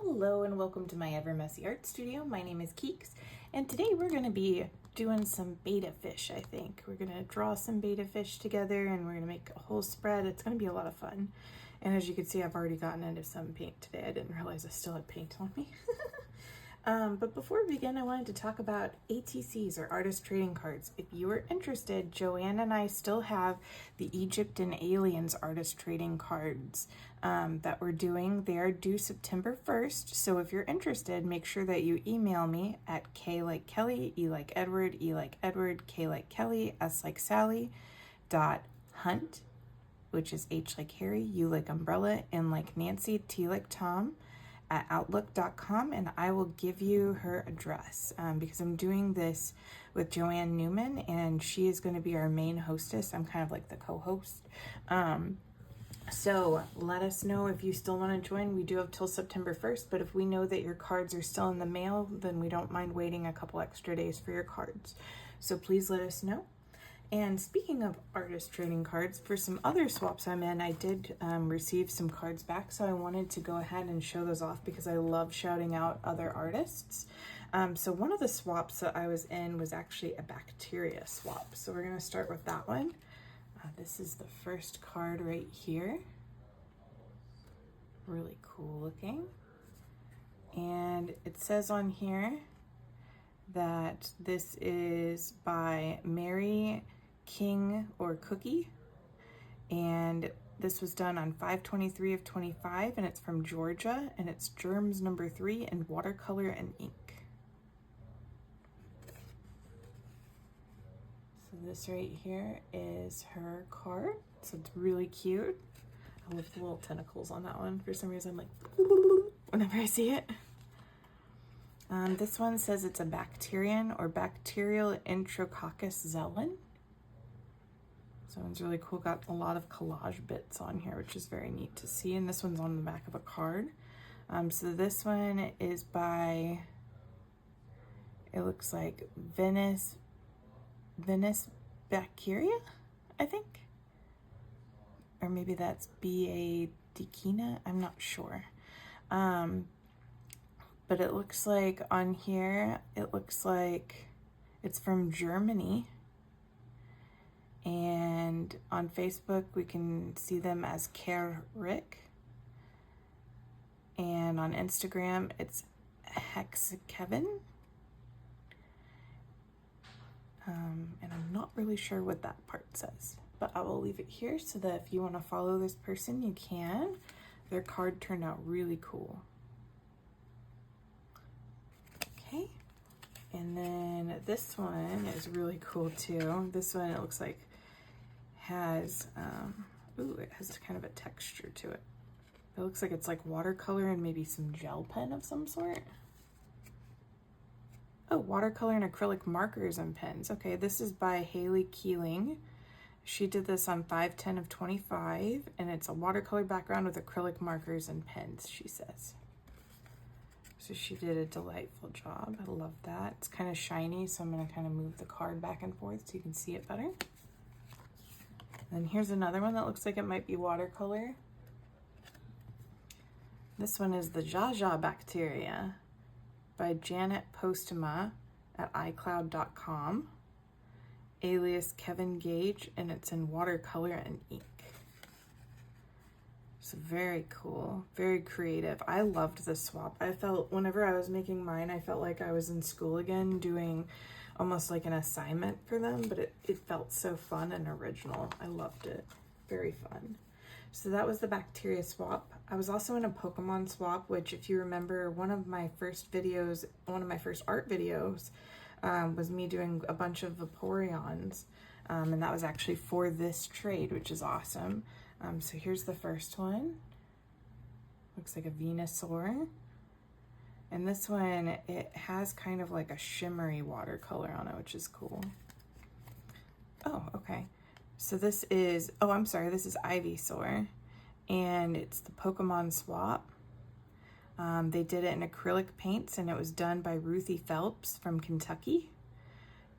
Hello and welcome to my Ever Messy Art Studio. My name is Keeks and today we're going to be doing some betta fish, I think. We're going to draw some betta fish together and we're going to make a whole spread. It's going to be a lot of fun. And as you can see, I've already gotten into some paint today. I didn't realize I still had paint on me. But before we begin, I wanted to talk about ATCs, or artist trading cards. If you are interested, Joanne and I still have the Egypt and Aliens artist trading cards that we're doing. They are due September 1st. So if you're interested, make sure that you email me at K like Kelly, E like Edward, E like Edward, K like Kelly, S like Sally, .hunt, which is H like Harry, U like Umbrella, N like Nancy, T like Tom, at outlook.com, and I will give you her address because I'm doing this with Joanne Newman and she is going to be our main hostess. I'm kind of like the co-host. So let us know if you still want to join. We do have till September 1st, but if we know that your cards are still in the mail, then we don't mind waiting a couple extra days for your cards. So please let us know. And speaking of artist trading cards, for some other swaps I'm in, I did receive some cards back, so I wanted to go ahead and show those off because I love shouting out other artists. So one of the swaps that I was in was actually a bacteria swap. So we're going to start with that one. This is the first card right here. Really cool looking. And it says on here that this is by Mary King or Cookie, and this was done on 5/23 of 25, and it's from Georgia, and it's Germs number 3 in watercolor and ink. So this right here is her card. So it's really cute. I love the little tentacles on that one. For some reason, I'm like whenever I see it. This one says it's a bacterian or bacterial Enterococcus xylem. So one's really cool. Got a lot of collage bits on here, which is very neat to see. And this one's on the back of a card. So this one is by, it looks like Venus Bacteria, I think. Or maybe that's B.A. Dikina. I'm not sure. But it looks like on here, it looks like it's from Germany. And on Facebook, we can see them as Arrtyx. And on Instagram, it's Hexakevin. And I'm not really sure what that part says, but I will leave it here so that if you want to follow this person, you can. Their card turned out really cool. Okay. And then this one is really cool too. This one, it looks like has, it has kind of a texture to it. It looks like it's like watercolor and maybe some gel pen of some sort. Oh, watercolor and acrylic markers and pens. Okay, this is by Haley Keeling. She did this on 5/10 of 25, and it's a watercolor background with acrylic markers and pens, she says. So she did a delightful job. I love that. It's kind of shiny, so I'm going to kind of move the card back and forth so you can see it better. And here's another one that looks like it might be watercolor. This one is the Jaja Bacteria by Janet Postuma at iCloud.com, alias Kevin Gage, and it's in watercolor and ink. So very cool, very creative. I loved this swap. I felt, whenever I was making mine, I felt like I was in school again doing almost like an assignment for them, but it felt so fun and original. I loved it. Very fun. So that was the bacteria swap. I was also in a Pokemon swap, which if you remember, one of my first art videos was me doing a bunch of Vaporeons. And that was actually for this trade, which is awesome. So here's the first one. Looks like a Venusaur. And this one, it has kind of like a shimmery watercolor on it, which is cool. Oh, okay. So this is, oh, I'm sorry, this is Ivysaur. And it's the Pokemon swap. They did it in acrylic paints, and it was done by Ruthie Phelps from Kentucky.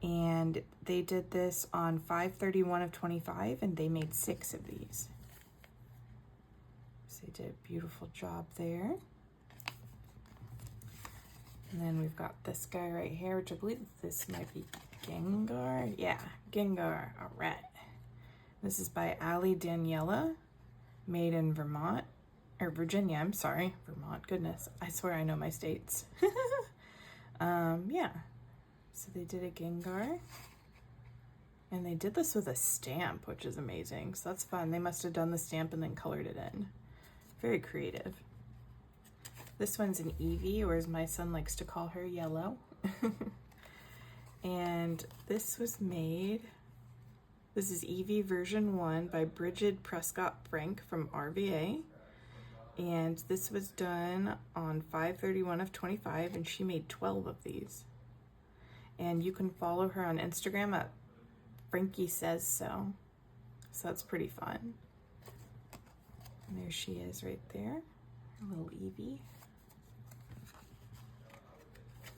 And they did this on 5/31 of 25, and they made 6 of these. So they did a beautiful job there. And then we've got this guy right here, which I believe this might be Gengar. Yeah, Gengar. All right. This is by Ali Daniela, made in Vermont, or Virginia, I'm sorry. Vermont, goodness. I swear I know my states. Yeah. So they did a Gengar. And they did this with a stamp, which is amazing. So that's fun. They must have done the stamp and then colored it in. Very creative. This one's an Eevee, or as my son likes to call her, Yellow. And this was made, this is Eevee version 1 by Bridget Prescott Frank from RVA. And this was done on 5/31 of 25, and she made 12 of these. And you can follow her on Instagram at Frankie Says So. So that's pretty fun. And there she is right there, a little Eevee.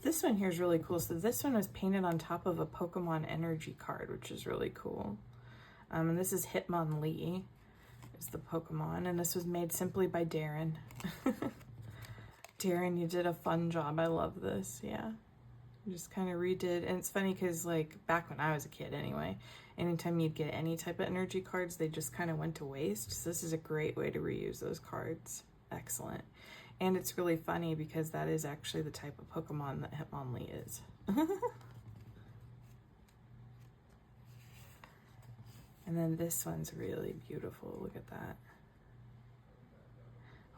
This one here is really cool. So this one was painted on top of a Pokemon energy card, which is really cool. And this is Hitmonlee, is the Pokemon, and this was made simply by Darren. Darren, you did a fun job. I love this. Yeah. Just kind of redid, and it's funny because like back when I was a kid anyway, anytime you'd get any type of energy cards, they just kind of went to waste. So this is a great way to reuse those cards. Excellent. And it's really funny because that is actually the type of Pokemon that Hitmonlee is. And then this one's really beautiful. Look at that.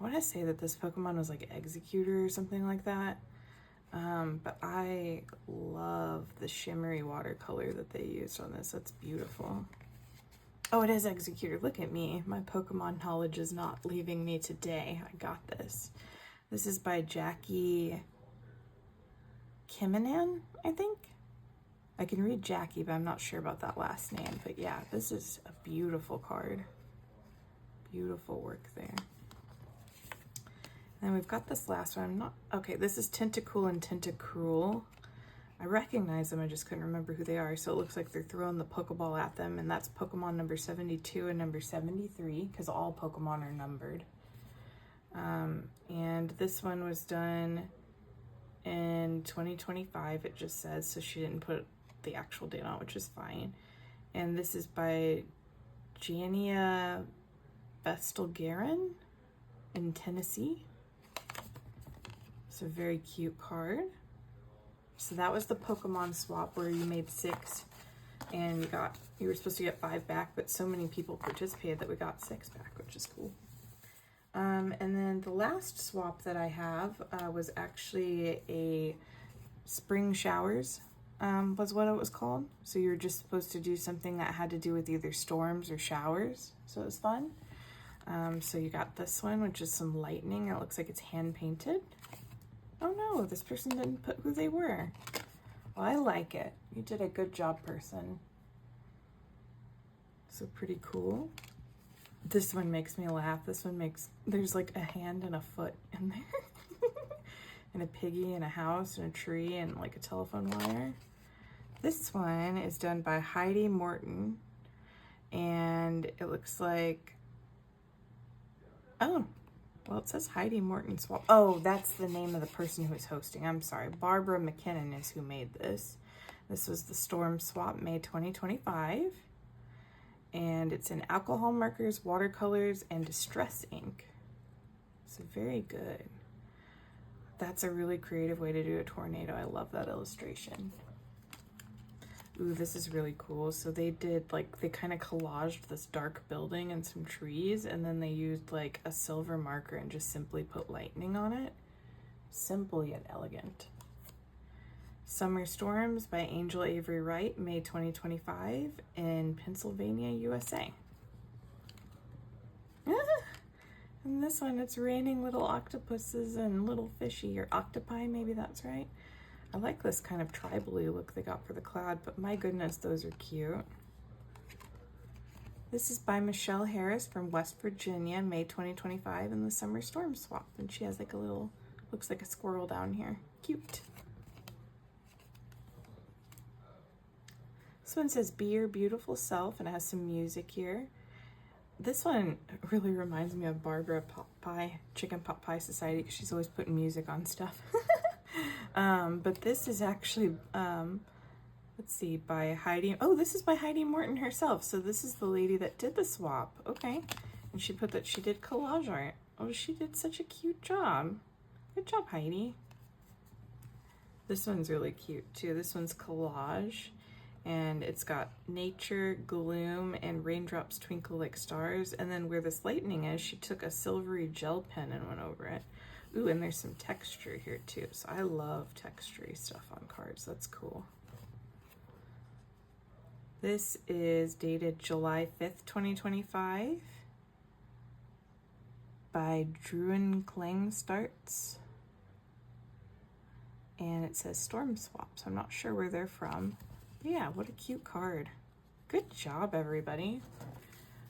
I want to say that this Pokemon was like Executor or something like that. But I love the shimmery watercolor that they used on this. That's beautiful. Oh, it is Executor. Look at me. My Pokemon knowledge is not leaving me today. I got this. This is by Jackie Kiminan, I think. I can read Jackie, but I'm not sure about that last name. But yeah, this is a beautiful card. Beautiful work there. And then we've got this last one. Okay, this is Tentacool and Tentacruel. I recognize them, I just couldn't remember who they are. So it looks like they're throwing the Pokeball at them, and that's Pokemon number 72 and number 73, because all Pokemon are numbered. And this one was done in 2025, it just says, so she didn't put the actual date on, which is fine. And this is by Jania Bestelgaren in Tennessee. It's a very cute card. So that was the Pokemon swap where you made 6 and you were supposed to get 5 back, but so many people participated that we got 6 back, which is cool. And then the last swap that I have was actually a spring showers, was what it was called. So you were just supposed to do something that had to do with either storms or showers. So it was fun. So you got this one, which is some lightning. It looks like it's hand painted. Oh no, this person didn't put who they were. Well, I like it. You did a good job, person. So pretty cool. This one makes me laugh. This one there's like a hand and a foot in there. And a piggy and a house and a tree and like a telephone wire. This one is done by Heidi Morton. And it looks like, oh, well, it says Heidi Morton Swap. Oh, that's the name of the person who is hosting. I'm sorry. Barbara McKinnon is who made this. This was the Storm Swap, May 2025. And it's in alcohol markers, watercolors, and distress ink. So very good. That's a really creative way to do a tornado. I love that illustration. Ooh, this is really cool. So they did they kind of collaged this dark building and some trees, and then they used like a silver marker and just simply put lightning on it. Simple yet elegant. Summer Storms by Angel Avery Wright, May 2025 in Pennsylvania, USA. And this one, it's raining little octopuses and little fishy, or octopi, maybe that's right. I like this kind of tribal-y look they got for the cloud, but my goodness, those are cute. This is by Michelle Harris from West Virginia, May 2025 in the Summer Storm Swap. And she has like a little, looks like a squirrel down here. Cute. This one says, be your beautiful self, and it has some music here. This one really reminds me of Barbara Pot Pie, Chicken Pot Pie Society, because she's always putting music on stuff. But this is actually, let's see, by Heidi. Oh, this is by Heidi Morton herself. So this is the lady that did the swap. Okay. And she put that she did collage art. Oh, she did such a cute job. Good job, Heidi. This one's really cute too. This one's collage, and it's got nature, gloom, and raindrops twinkle like stars. And then where this lightning is, she took a silvery gel pen and went over it. Ooh, and there's some texture here too. So I love textury stuff on cards. That's cool. This is dated July 5th, 2025 by Druin Kling Starts. And it says Storm Swaps. I'm not sure where they're from. But yeah, what a cute card. Good job, everybody.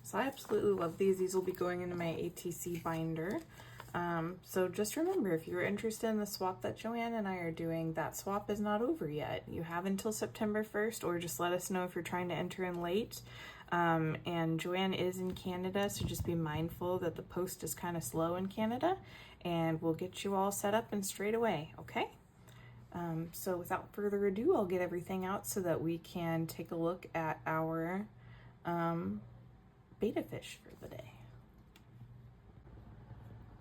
So I absolutely love these. These will be going into my ATC binder. So just remember, if you're interested in the swap that Joanne and I are doing, that swap is not over yet. You have until September 1st, or just let us know if you're trying to enter in late. And Joanne is in Canada, so just be mindful that the post is kind of slow in Canada, and we'll get you all set up and straight away, okay? So without further ado, I'll get everything out so that we can take a look at our beta fish for the day.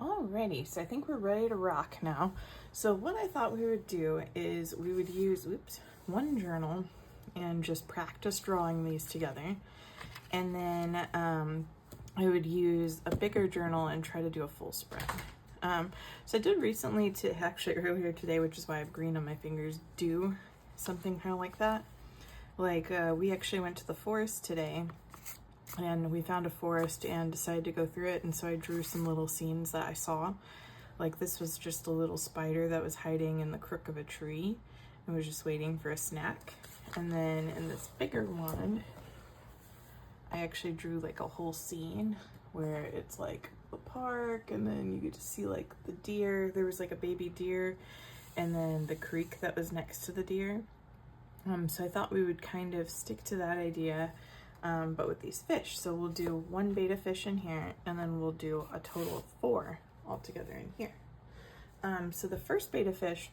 Alrighty, so I think we're ready to rock now. So what I thought we would do is we would use, one journal and just practice drawing these together. And then I would use a bigger journal and try to do a full spread. So I did recently, earlier today, which is why I have green on my fingers, do something kind of like that. Like we actually went to the forest today, and we found a forest and decided to go through it, and so I drew some little scenes that I saw. Like this was just a little spider that was hiding in the crook of a tree and was just waiting for a snack. And then in this bigger one, I actually drew like a whole scene where it's like the park, and then you get to see like the deer. There was like a baby deer, and then the creek that was next to the deer. So I thought we would kind of stick to that idea, but with these fish. So we'll do one beta fish in here, and then we'll do a total of 4 altogether in here. So the first beta fish,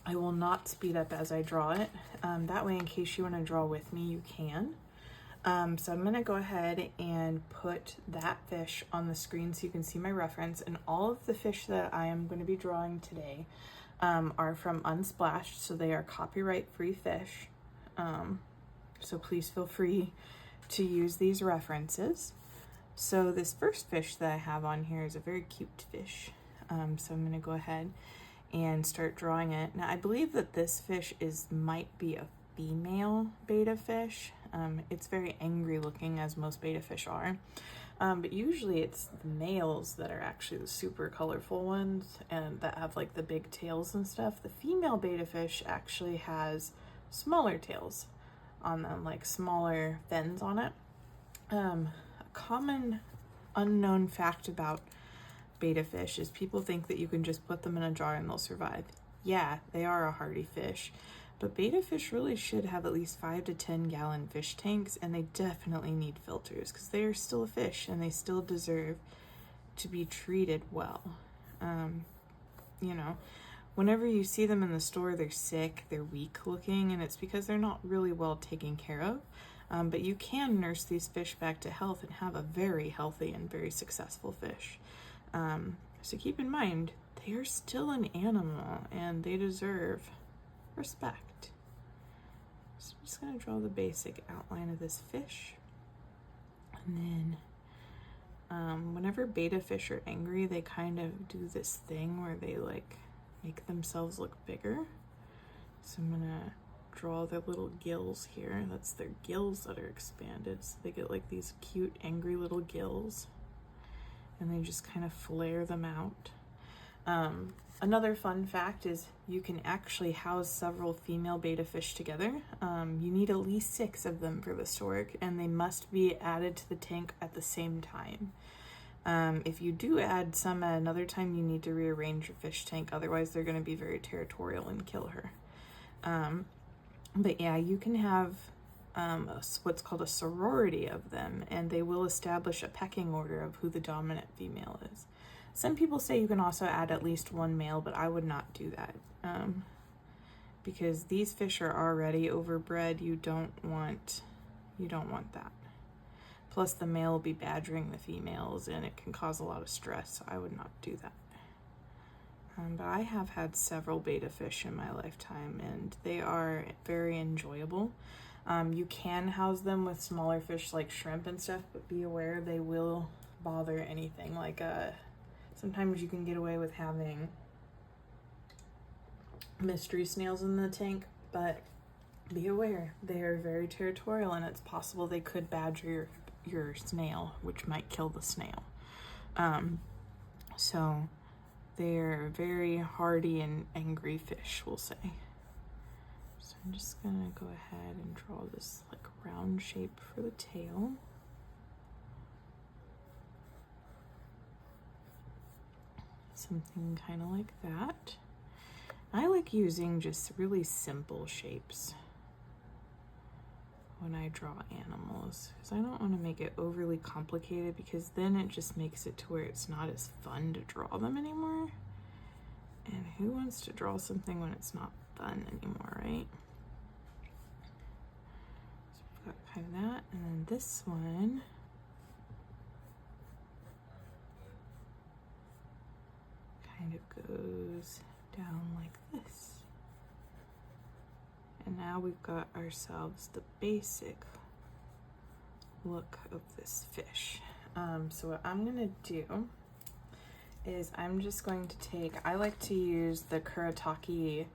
I will not speed up as I draw it. That way, in case you want to draw with me, you can. So I'm going to go ahead and put that fish on the screen so you can see my reference. And all of the fish that I am going to be drawing today are from Unsplashed, so they are copyright-free fish. So please feel free to use these references. So this first fish that I have on here is a very cute fish. So I'm going to go ahead and start drawing it. Now I believe that this fish might be a female beta fish. It's very angry looking, as most beta fish are, but usually it's the males that are actually the super colorful ones and that have like the big tails and stuff. The female beta fish actually has smaller tails on them, like smaller fins on it. A common unknown fact about beta fish is people think that you can just put them in a jar and they'll survive. Yeah, they are a hardy fish. But beta fish really should have at least 5 to 10 gallon fish tanks, and they definitely need filters because they are still a fish and they still deserve to be treated well. You know, whenever you see them in the store, they're sick, they're weak looking, and it's because they're not really well taken care of. But you can nurse these fish back to health and have a very healthy and very successful fish. So keep in mind, they are still an animal and they deserve respect. So I'm just going to draw the basic outline of this fish. And then whenever beta fish are angry, they kind of do this thing where they like make themselves look bigger. So I'm going to draw their little gills here. That's their gills that are expanded. So they get like these cute angry little gills, and they just kind of flare them out. Another fun fact is you can actually house several female beta fish together. You need at least 6 of them for this to work, and they must be added to the tank at the same time. If you do add some at another time, you need to rearrange your fish tank, otherwise they're going to be very territorial and kill her. But yeah, you can have what's called a sorority of them, and they will establish a pecking order of who the dominant female is. Some people say you can also add at least 1 male, but I would not do that. because these fish are already overbred. You don't want that. Plus the male will be badgering the females and it can cause a lot of stress, so I would not do that. But I have had several betta fish in my lifetime and they are very enjoyable. You can house them with smaller fish like shrimp and stuff, but be aware they will bother anything. Like sometimes you can get away with having mystery snails in the tank, but be aware they are very territorial and it's possible they could badger your snail, which might kill the snail. So they're very hardy and angry fish, we'll say. So I'm just gonna go ahead and draw this like round shape for the tail. Something kind of like that. I like using just really simple shapes when I draw animals, because I don't want to make it overly complicated, because then it just makes it to where it's not as fun to draw them anymore. And who wants to draw something when it's not fun anymore, right? So we've got kind of that, and then this one kind of goes down like this. And now we've got ourselves the basic look of this fish. So what I'm gonna do is I'm just going to take, I like to use the Arrtyx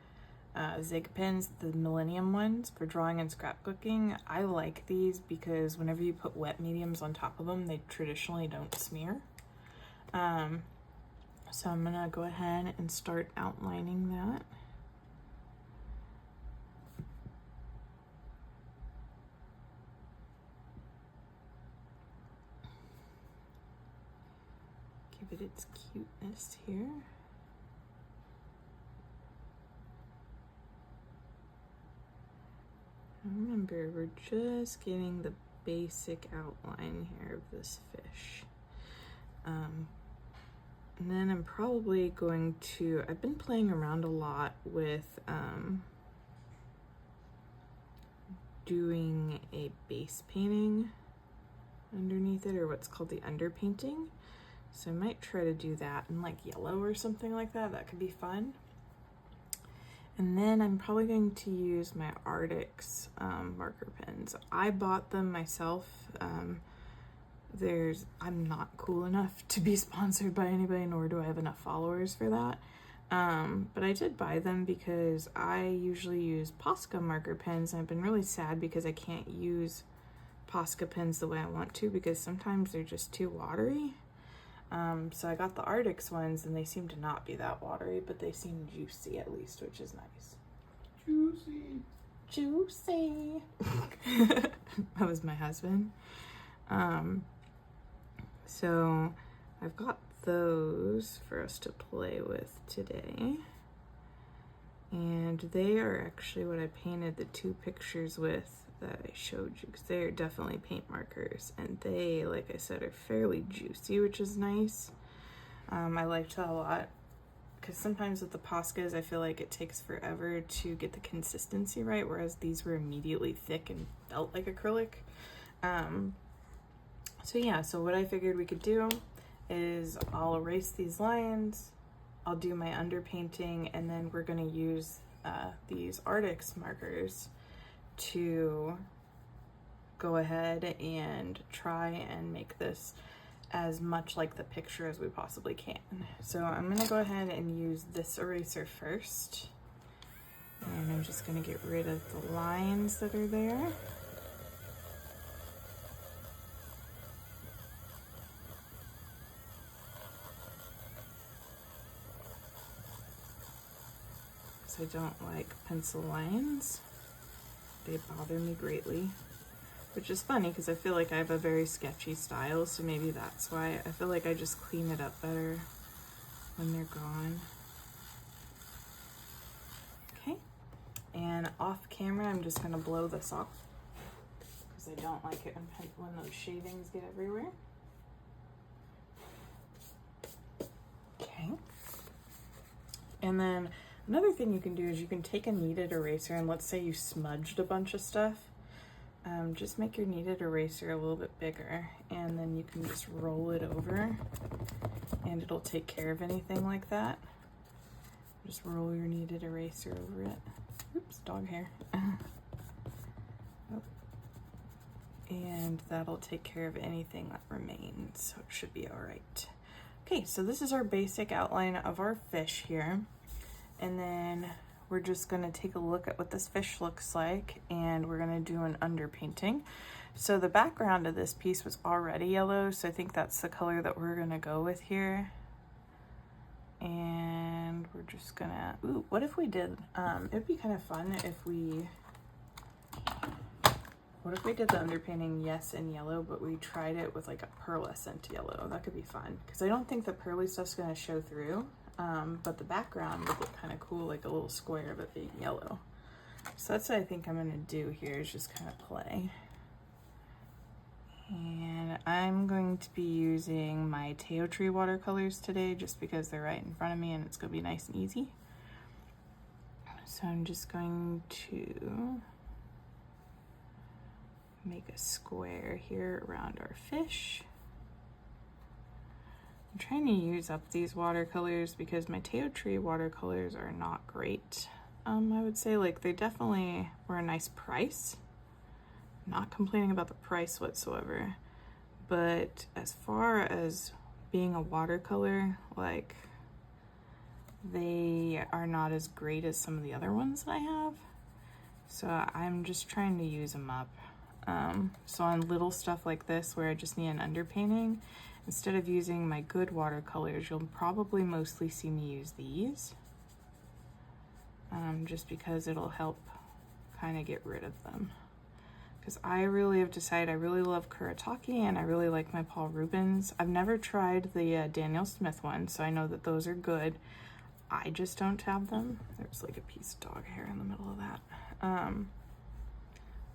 Zig pens, the Millennium ones, for drawing and scrapbooking. I like these because whenever you put wet mediums on top of them, they traditionally don't smear. So I'm gonna go ahead and start outlining that. Give it its cuteness here. Remember, we're just getting the basic outline here of this fish. And then I'm probably going to, I've been playing around a lot with doing a base painting underneath it, or what's called the underpainting. So I might try to do that in like yellow or something like that. That could be fun. And then I'm probably going to use my Arrtyx marker pens. I bought them myself. I'm not cool enough to be sponsored by anybody, nor do I have enough followers for that. But I did buy them because I usually use Posca marker pens, and I've been really sad because I can't use Posca pens the way I want to, because sometimes they're just too watery. So I got the Arrtyx ones, and they seem to not be that watery, but they seem juicy at least, which is nice. Juicy. Juicy. That was my husband. So I've got those for us to play with today. And they are actually what I painted the two pictures with that I showed you, because they are definitely paint markers, and they, like I said, are fairly juicy, which is nice. I liked that a lot, because sometimes with the Poscas I feel like it takes forever to get the consistency right, whereas these were immediately thick and felt like acrylic. So yeah, so what I figured we could do is I'll erase these lines, I'll do my underpainting, and then we're going to use these Arrtyx markers to go ahead and try and make this as much like the picture as we possibly can. So I'm going to go ahead and use this eraser first, and I'm just going to get rid of the lines that are there. I don't like pencil lines. They bother me greatly, which is funny because I feel like I have a very sketchy style, so maybe that's why. I feel like I just clean it up better when they're gone. Okay, and off camera I'm just gonna blow this off because I don't like it when those shavings get everywhere. Okay, and then Another thing you can do is you can take a kneaded eraser, and let's say you smudged a bunch of stuff. Just make your kneaded eraser a little bit bigger, and then you can just roll it over and it'll take care of anything like that. Just roll your kneaded eraser over it. Oops, dog hair. Oh. And that'll take care of anything that remains, so it should be all right. Okay, so this is our basic outline of our fish here. And then we're just gonna take a look at what this fish looks like, and we're gonna do an underpainting. So the background of this piece was already yellow, so I think that's the color that we're gonna go with here. And we're just gonna, ooh, what if we did, it'd be kind of fun if we, what if we did the underpainting, yes, in yellow, but we tried it with like a pearlescent yellow? That could be fun, because I don't think the pearly stuff's gonna show through. But the background would look kind of cool, like a little square of it being yellow. So that's what I think I'm gonna do here, is just kind of play. And I'm going to be using my Teo Tree watercolors today, just because they're right in front of me and it's gonna be nice and easy. So I'm just going to make a square here around our fish. I'm trying to use up these watercolors because my Teo Tree watercolors are not great. I would say, like, they definitely were a nice price. Not complaining about the price whatsoever. But as far as being a watercolor, like, they are not as great as some of the other ones that I have. So I'm just trying to use them up. So on little stuff like this where I just need an underpainting, instead of using my good watercolors, you'll probably mostly see me use these, just because it'll help kind of get rid of them. Because I really have decided I really love Kuretake and I really like my Paul Rubens. I've never tried the Daniel Smith one, so I know that those are good. I just don't have them. There's like a piece of dog hair in the middle of that.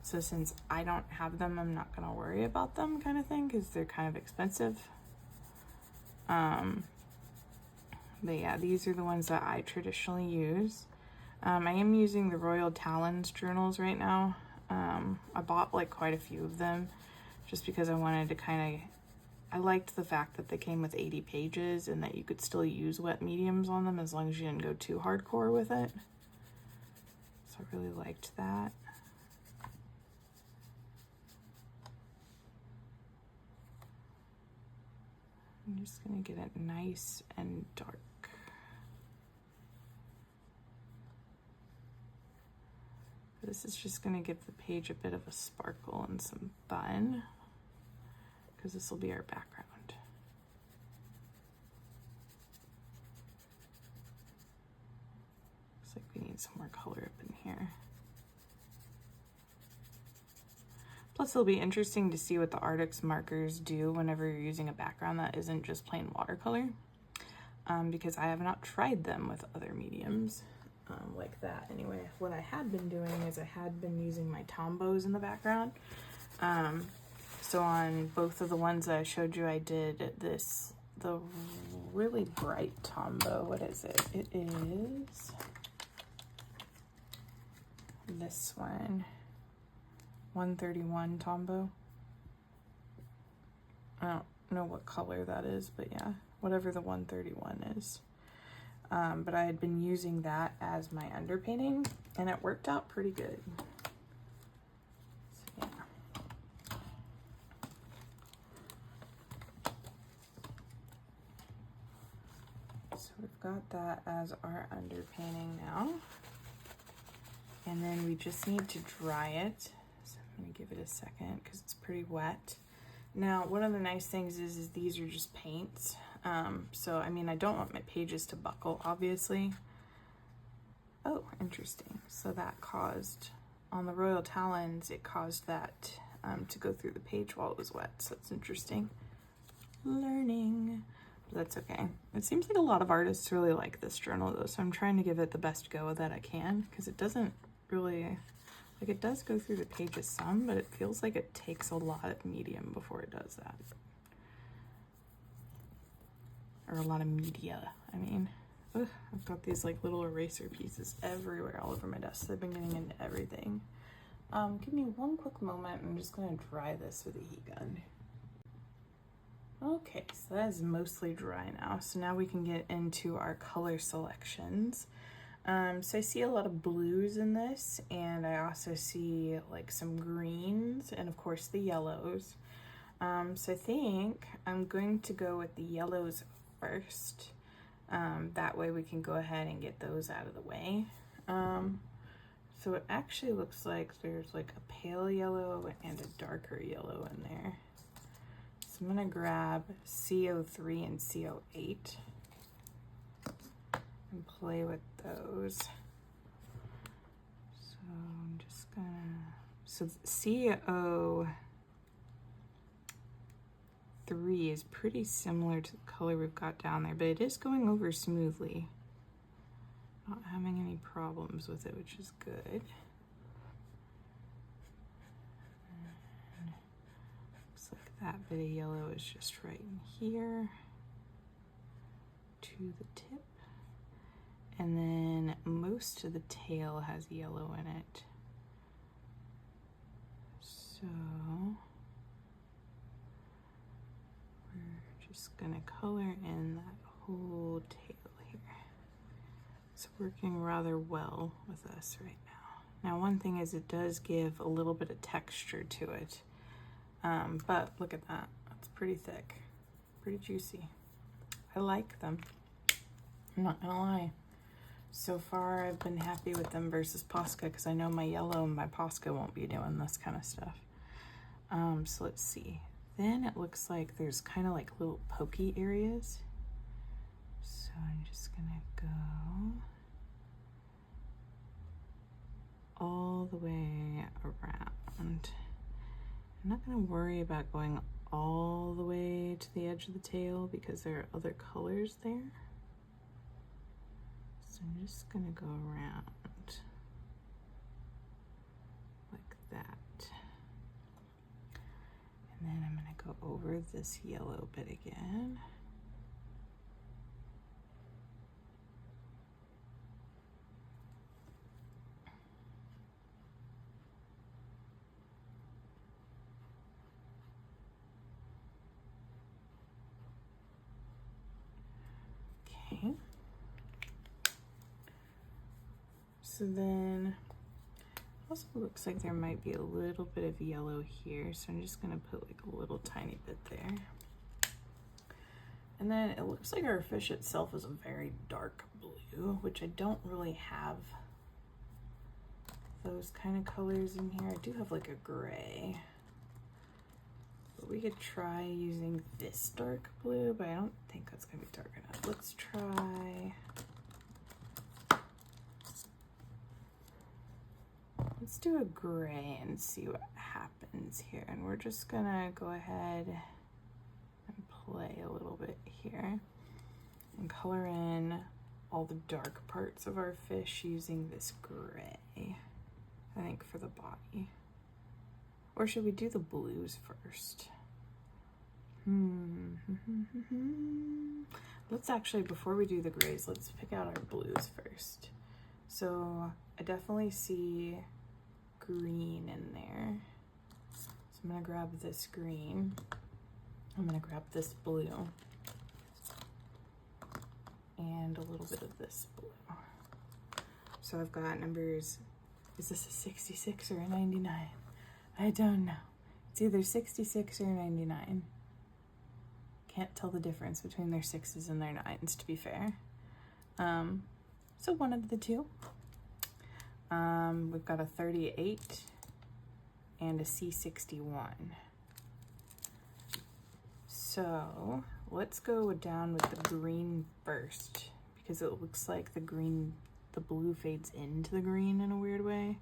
So since I don't have them, I'm not gonna worry about them, kind of thing, because they're kind of expensive. But yeah, these are the ones that I traditionally use. I am using the Royal Talons journals right now. I bought like quite a few of them just because I wanted to kind of, I liked the fact that they came with 80 pages and that you could still use wet mediums on them as long as you didn't go too hardcore with it. So I really liked that. I'm just gonna get it nice and dark. This is just gonna give the page a bit of a sparkle and some fun, because this will be our background. Looks like we need some more color up in here. Plus, it'll be interesting to see what the Arrtyx markers do whenever you're using a background that isn't just plain watercolor, because I have not tried them with other mediums like that. Anyway, what I had been doing is I had been using my Tombos in the background. So on both of the ones that I showed you, I did this, the really bright Tombow. What is it? It is this one. 131 Tombow. I don't know what color that is, but yeah, whatever the 131 is. But I had been using that as my underpainting, and it worked out pretty good. So, yeah. So we've got that as our underpainting now. And then we just need to dry it. So I'm gonna give it a second because it's pretty wet. Now, one of the nice things is these are just paints. So, I mean, I don't want my pages to buckle, obviously. Oh, interesting. So that caused, on the Royal Talons, it caused that to go through the page while it was wet. So that's interesting. Learning. But that's okay. It seems like a lot of artists really like this journal, though. So I'm trying to give it the best go that I can, because it doesn't really, like, it does go through the pages some, but it feels like it takes a lot of medium before it does that. Or a lot of media, I mean. Ugh, I've got these like little eraser pieces everywhere all over my desk. They've been getting into everything. Give me one quick moment. I'm just gonna dry this with a heat gun. Okay, so that is mostly dry now. So now we can get into our color selections. So I see a lot of blues in this, and I also see like some greens and of course the yellows. So I think I'm going to go with the yellows first. That way we can go ahead and get those out of the way. So it actually looks like there's like a pale yellow and a darker yellow in there. So I'm gonna grab CO3 and CO8 and play with those. So I'm just gonna, so CO3 is pretty similar to the color we've got down there, but it is going over smoothly. Not having any problems with it, which is good. And looks like that bit of yellow is just right in here to the tip. And then most of the tail has yellow in it. So we're just gonna color in that whole tail here. It's working rather well with us right now. Now, one thing is it does give a little bit of texture to it. But look at that, it's pretty thick, pretty juicy. I like them, I'm not gonna lie. So far, I've been happy with them versus Posca because I know my yellow and my Posca won't be doing this kind of stuff. So let's see. Then it looks like there's kind of like little pokey areas. So I'm just gonna go all the way around. I'm not gonna worry about going all the way to the edge of the tail because there are other colors there. So I'm just gonna go around like that. And then I'm gonna go over this yellow bit again. Okay. So then also looks like there might be a little bit of yellow here, so I'm just gonna put like a little tiny bit there. And then it looks like our fish itself is a very dark blue, which I don't really have those kind of colors in here. I do have like a gray, but we could try using this dark blue, but I don't think that's gonna be dark enough. Let's try, let's do a gray and see what happens here. And we're just gonna go ahead and play a little bit here and color in all the dark parts of our fish using this gray, I think, for the body. Or should we do the blues first? Let's actually, before we do the grays, let's pick out our blues first. So I definitely see green in there. So I'm gonna grab this green. I'm gonna grab this blue. And a little bit of this blue. So I've got numbers, is this a 66 or a 99? I don't know. It's either 66 or 99. Can't tell the difference between their 6s and their 9s, to be fair. So one of the two. We've got a 38 and a C61. So let's go down with the green first, because it looks like the blue fades into the green in a weird way.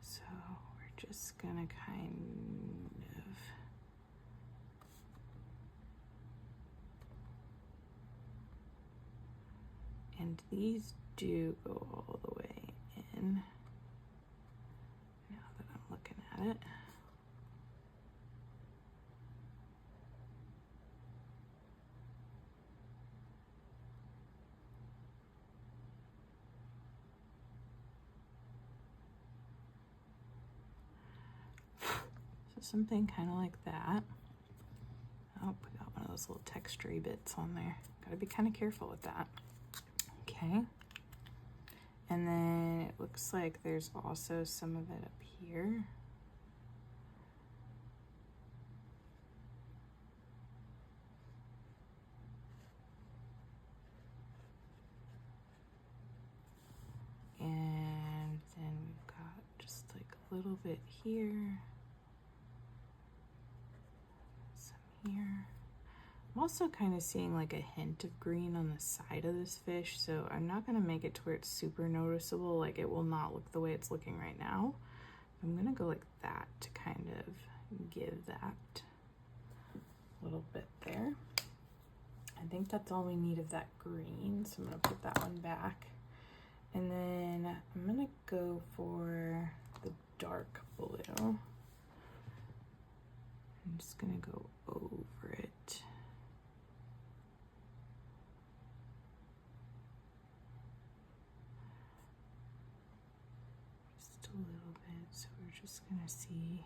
So we're just gonna kind of and these do go all the way in now that I'm looking at it. So something kind of like that. Oh, we got one of those little textury bits on there. Gotta be kind of careful with that. Okay. And then it looks like there's also some of it up here. And then we've got just like a little bit here. Some here. I'm also kind of seeing like a hint of green on the side of this fish, so I'm not going to make it to where it's super noticeable, like it will not look the way it's looking right now. I'm going to go like that to kind of give that little bit there. I think that's all we need of that green, so I'm going to put that one back. And then I'm going to go for the dark blue. I'm just going to go over it. Just a little bit, so we're just going to see.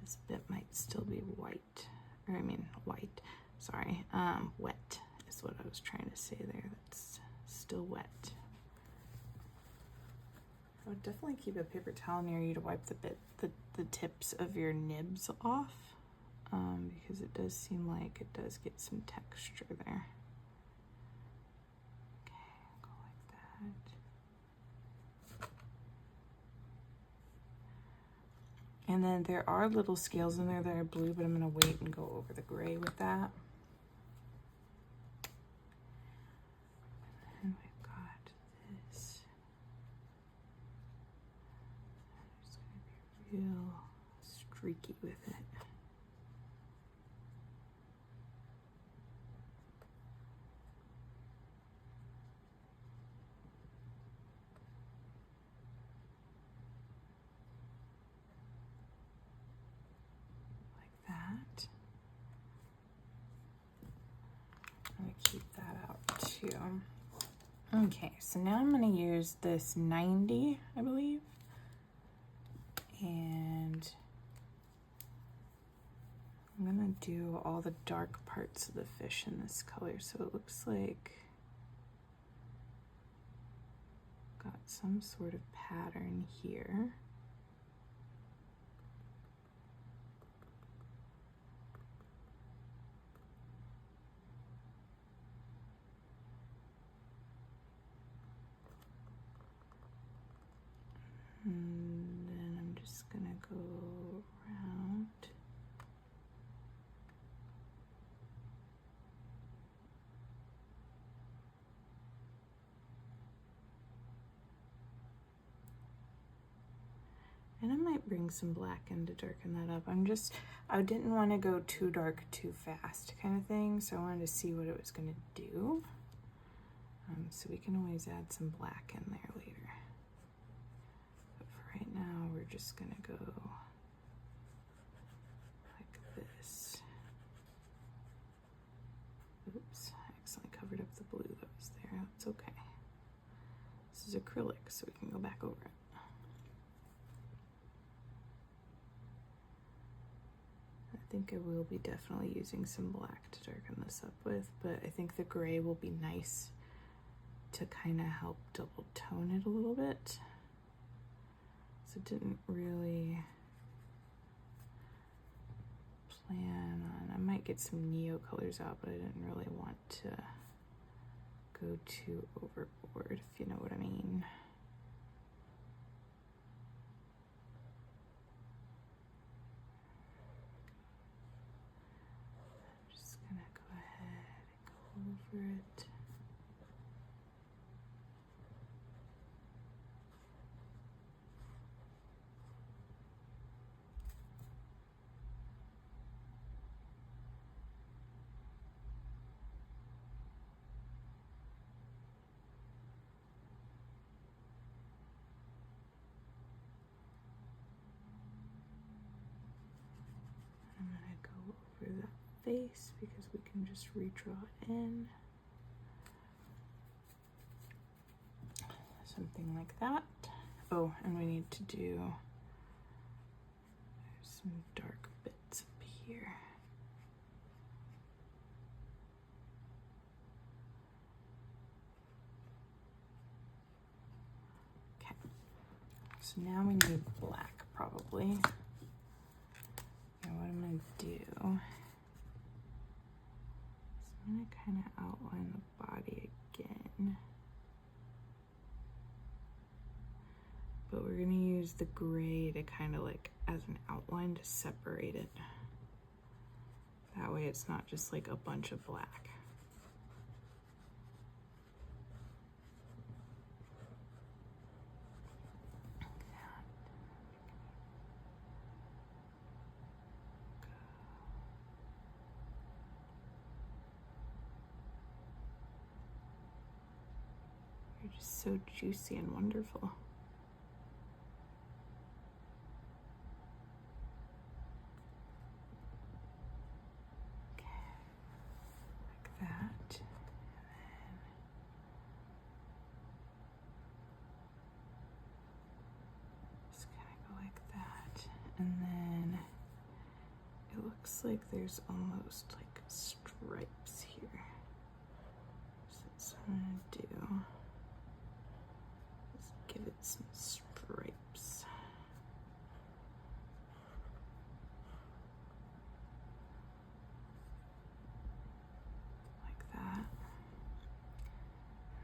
This bit might still be white, or I mean white, sorry, wet is what I was trying to say there. That's still wet. I would definitely keep a paper towel near you to wipe the tips of your nibs off, because it does seem like it does get some texture there. Okay, go like that. And then there are little scales in there that are blue, but I'm gonna wait and go over the gray with that. And we've got this. I'm just gonna be real streaky with it. Keep that out too. Okay, so now I'm going to use this 90, I believe, and I'm going to do all the dark parts of the fish in this color, so it looks like got some sort of pattern here. And then I'm just gonna go around. And I might bring some black in to darken that up. I didn't want to go too dark too fast kind of thing, so I wanted to see what it was gonna do. So we can always add some black in there later. Right now, we're just gonna go like this. Oops, I accidentally covered up the blue that was there. That's okay. This is acrylic, so we can go back over it. I think I will be definitely using some black to darken this up with, but I think the gray will be nice to kind of help double tone it a little bit. So didn't really plan on, I might get some neo colors out, but I didn't really want to go too overboard, if you know what I mean. I'm just gonna go ahead and go over it. I'm gonna go over that face because we can just redraw it in. something like that. Oh, and we need to do some dark bits up here. Okay, so now we need black probably. And what I'm gonna do is I'm gonna kind of outline the body again. But we're gonna use the gray to kind of like as an outline to separate it. That way it's not just like a bunch of black. You're just so juicy and wonderful. And then it looks like there's almost like stripes here. So that's what I'm gonna do. Just give it some stripes. Like that.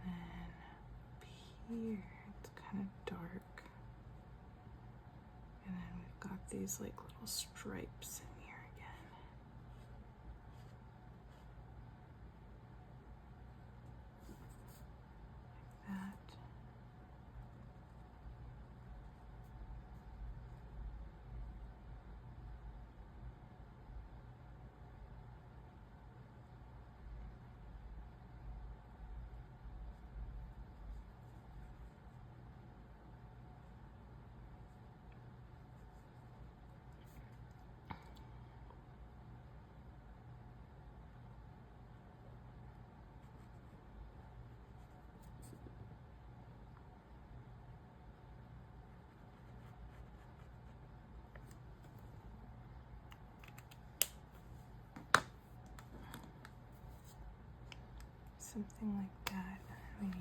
And then up here, it's kind of dark. And then we've got these like little stripes in here again. Like that. Something like that we need.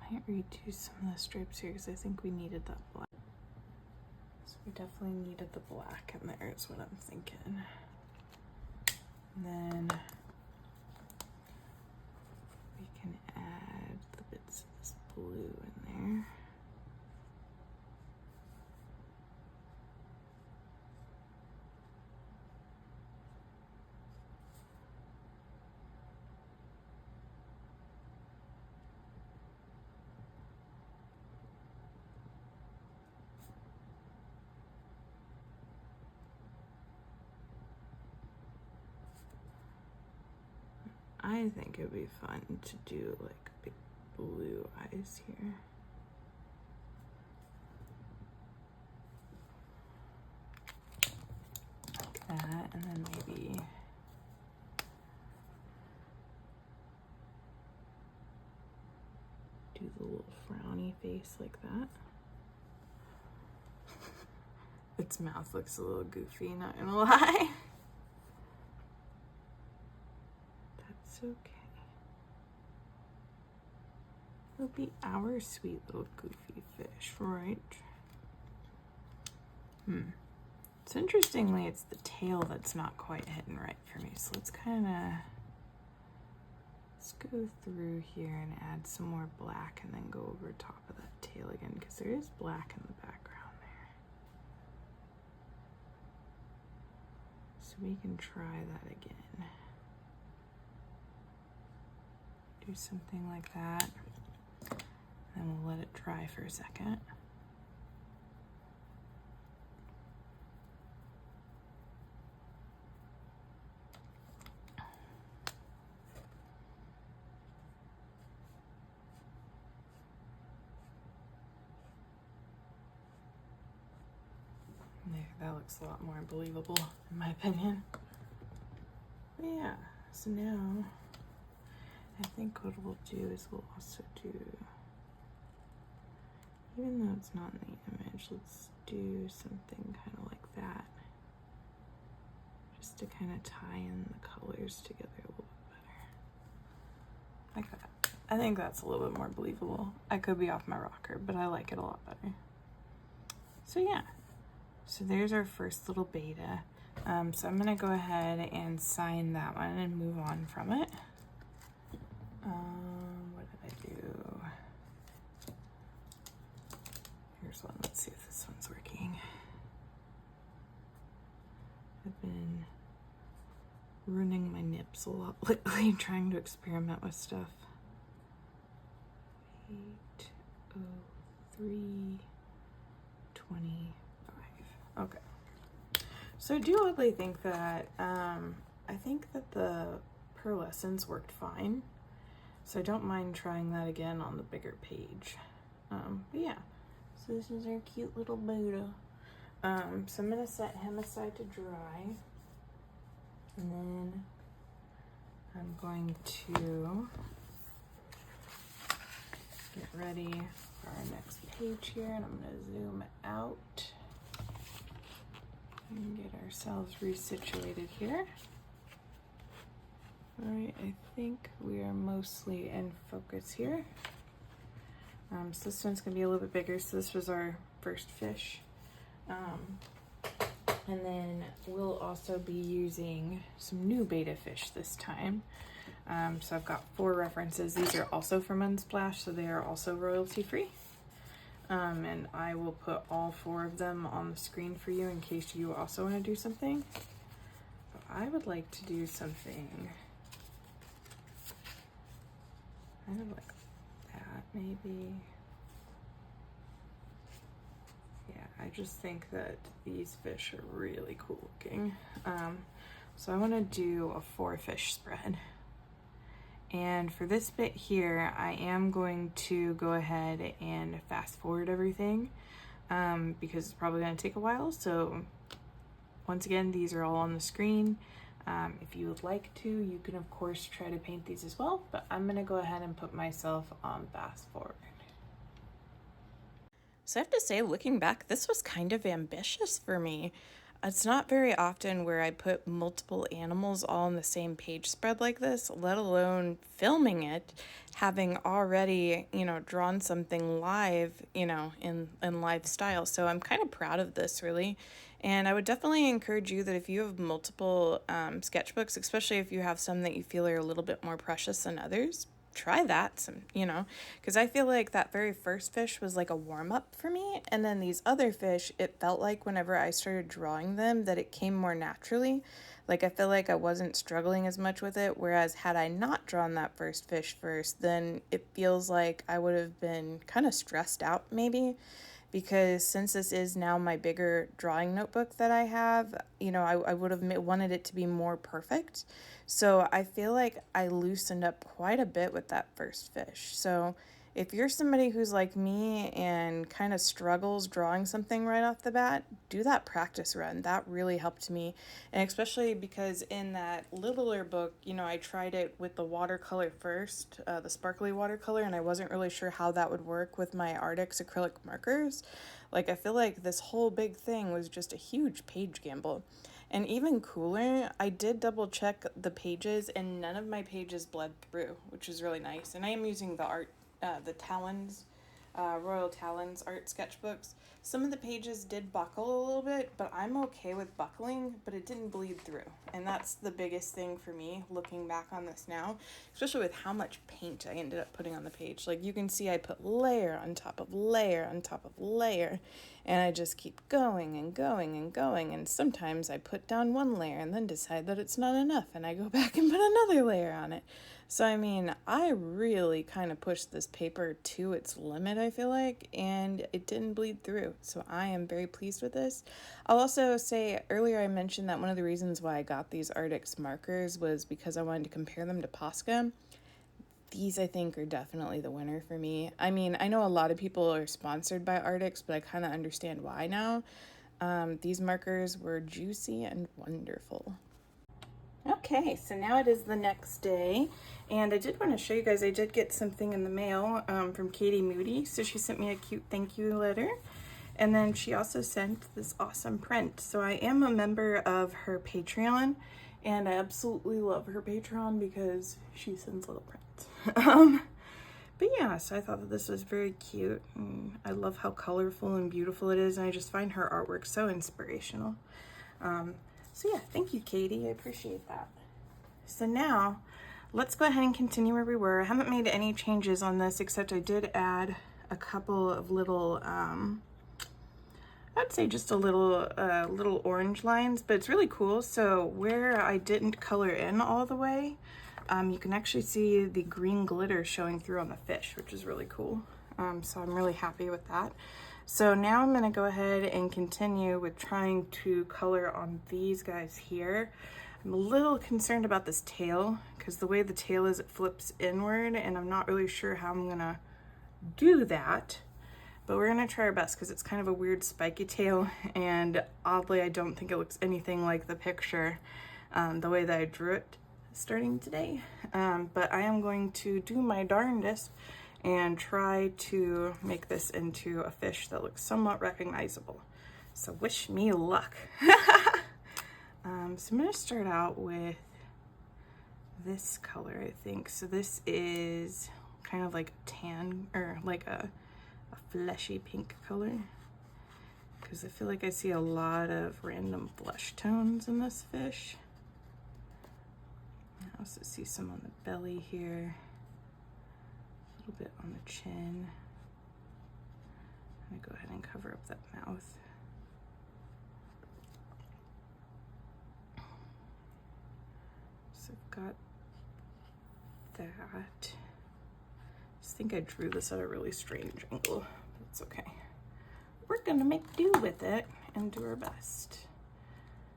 I might redo some of the stripes here because I think we needed that black. So we definitely needed the black in there is what I'm thinking. And then we can add the bits of this blue in there. I think it'd be fun to do like big blue eyes here. Like that, and then maybe do the little frowny face like that. Its mouth looks a little goofy, not gonna lie. That's okay. It'll be our sweet little goofy fish, right? So interestingly, it's the tail that's not quite hitting right for me. So let's go through here and add some more black and then go over top of that tail again because there is black in the background there. So we can try that again. do something like that. And we'll let it dry for a second. There, that looks a lot more believable in my opinion. But yeah, so now I think what we'll do is we'll also do, even though it's not in the image, let's do something kind of like that. Just to kind of tie in the colors together a little bit better. Like that. I think that's a little bit more believable. I could be off my rocker, but I like it a lot better. So yeah. So there's our first little beta. So I'm gonna go ahead and sign that one and move on from it. What did I do? Here's one, let's see if this one's working. I've been ruining my nips a lot lately, trying to experiment with stuff. 803 20. Okay, so I do oddly think that I think that the pearlescence worked fine, so I don't mind trying that again on the bigger page. But yeah, so this is our cute little Betta. So I'm gonna set him aside to dry, and then I'm going to get ready for our next page here, and I'm gonna zoom out and get ourselves resituated here. All right, I think we are mostly in focus here. So this one's gonna be a little bit bigger. So this was our first fish. And then we'll also be using some new beta fish this time. So I've got 4 references. These are also from Unsplash, so they are also royalty free. And I will put all 4 of them on the screen for you in case you also want to do something. But I would like to do something kind of like that, maybe. Yeah, I just think that these fish are really cool looking. So I want to do a 4 fish spread. And for this bit here, I am going to go ahead and fast forward everything because it's probably going to take a while. So once again, these are all on the screen. If you would like to, you can of course try to paint these as well, but I'm going to go ahead and put myself on fast forward. So I have to say, looking back, this was kind of ambitious for me. It's not very often where I put multiple animals all on the same page spread like this, let alone filming it, having already, drawn something live, in live style. So I'm kind of proud of this, really. And I would definitely encourage you that if you have multiple sketchbooks, especially if you have some that you feel are a little bit more precious than others, try that, because I feel like that very first fish was like a warm-up for me, and then these other fish, it felt like whenever I started drawing them that it came more naturally. Like I feel like I wasn't struggling as much with it, whereas had I not drawn that first fish first, then it feels like I would have been kind of stressed out maybe, because since this is now my bigger drawing notebook that I have, I would have wanted it to be more perfect. So I feel like I loosened up quite a bit with that first fish. So if you're somebody who's like me and kind of struggles drawing something right off the bat, do that practice run. That really helped me. And especially because in that littler book, I tried it with the watercolor first, the sparkly watercolor, and I wasn't really sure how that would work with my Arrtyx Acrylic Markers. Like, I feel like this whole big thing was just a huge page gamble. And even cooler, I did double check the pages and none of my pages bled through, which is really nice. And I am using the Talons, Royal Talons art sketchbooks. Some of the pages did buckle a little bit, but I'm okay with buckling, but it didn't bleed through. And that's the biggest thing for me looking back on this now, especially with how much paint I ended up putting on the page. Like you can see I put layer on top of layer on top of layer, and I just keep going and going and going. And sometimes I put down one layer and then decide that it's not enough, and I go back and put another layer on it. So, I mean, I really kind of pushed this paper to its limit, I feel like, and it didn't bleed through. So I am very pleased with this. I'll also say, earlier I mentioned that one of the reasons why I got these Arrtyx markers was because I wanted to compare them to Posca. These, I think, are definitely the winner for me. I mean, I know a lot of people are sponsored by Arrtyx, but I kind of understand why now. These markers were juicy and wonderful. Okay, so now it is the next day, and I did want to show you guys, I did get something in the mail from Katie Moody. So she sent me a cute thank you letter, and then she also sent this awesome print. So I am a member of her Patreon, and I absolutely love her Patreon because she sends little prints. But yeah, so I thought that this was very cute, and I love how colorful and beautiful it is, and I just find her artwork so inspirational. So yeah, thank you, Katie. I appreciate that. So now, let's go ahead and continue where we were. I haven't made any changes on this, except I did add a couple of little, I'd say just a little, little orange lines, but it's really cool. So where I didn't color in all the way, you can actually see the green glitter showing through on the fish, which is really cool. So I'm really happy with that. So now I'm gonna go ahead and continue with trying to color on these guys here. I'm a little concerned about this tail because the way the tail is, it flips inward, and I'm not really sure how I'm gonna do that. But we're gonna try our best because it's kind of a weird spiky tail, and oddly I don't think it looks anything like the picture, the way that I drew it starting today. But I am going to do my darndest and try to make this into a fish that looks somewhat recognizable. So wish me luck. So I'm gonna start out with this color, I think. So this is kind of like a tan, or like a fleshy pink color, because I feel like I see a lot of random blush tones in this fish. I also see some on the belly here, a little bit on the chin. I'm gonna go ahead and cover up that mouth. So I've got that. I just think I drew this at a really strange angle. It's okay. We're gonna make do with it and do our best.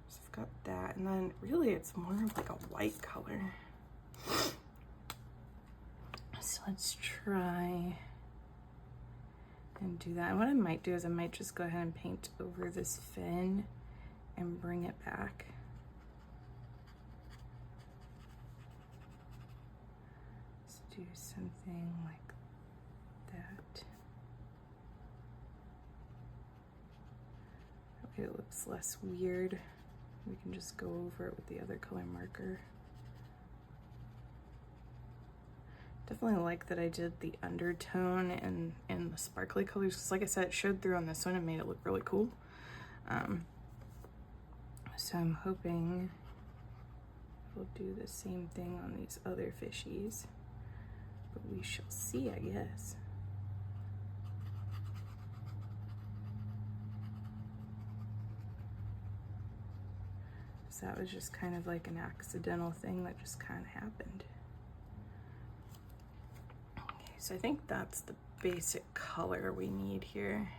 So I've got that, and then really it's more of like a white color. So let's try and do that. And what I might do is I might just go ahead and paint over this fin and bring it back. Let's do something like that. Okay, it looks less weird. We can just go over it with the other color marker. Definitely like that I did the undertone and the sparkly colors, because like I said, it showed through on this one and made it look really cool. So I'm hoping we'll do the same thing on these other fishies, but we shall see, I guess. So that was just kind of like an accidental thing that just kind of happened. So I think that's the basic color we need here.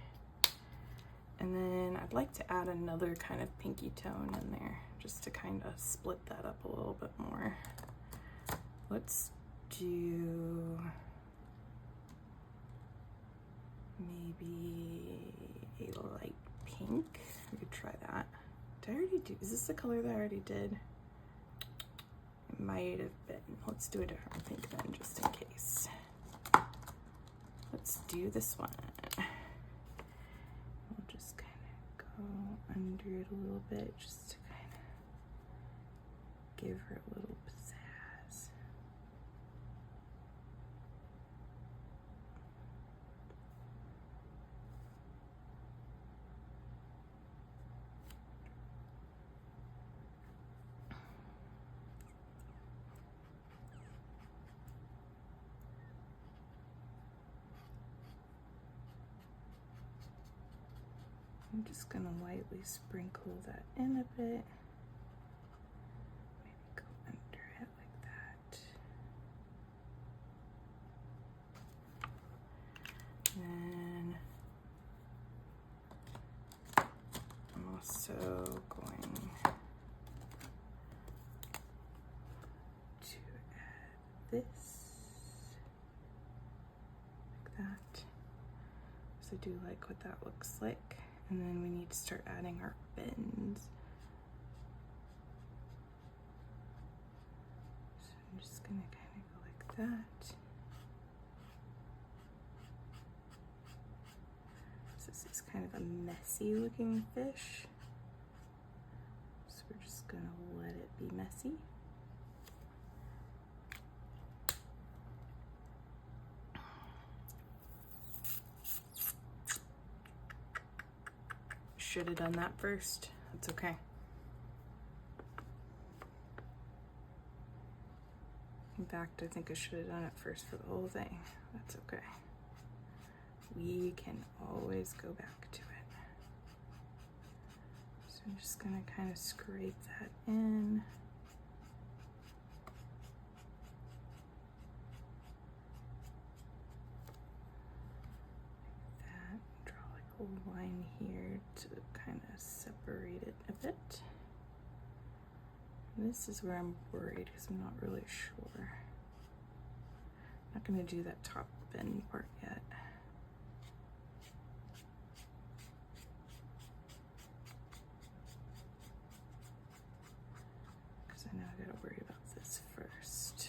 And then I'd like to add another kind of pinky tone in there just to kind of split that up a little bit more. Let's do maybe a light pink. We could try that. Did I already do, is this the color that I already did? It might have been. Let's do a different pink then, just in case. Let's do this one. We'll just kind of go under it a little bit just to kind of give her a little pizzazz. I'm just gonna lightly sprinkle that in a bit. Maybe go under it like that. And then I'm just gonna lightly sprinkle that in a bit. Maybe go under it like that. And then I'm just gonna lightly sprinkle that in a bit. Maybe go under it like that. And then I'm just gonna lightly sprinkle that in a bit. Maybe go under it like that. also going to add this like that. So I do like what that looks like. And then we need to start adding our fins. So I'm just gonna kind of go like that. This is kind of a messy looking fish. So we're just gonna let it be messy. Should have done that first. That's okay. In fact, I think I should have done it first for the whole thing. That's okay. We can always go back to it. So I'm just gonna kind of scrape that in. Line here to kind of separate it a bit. And this is where I'm worried because I'm not really sure. I'm not going to do that top fin part yet. Because I know I got to worry about this first.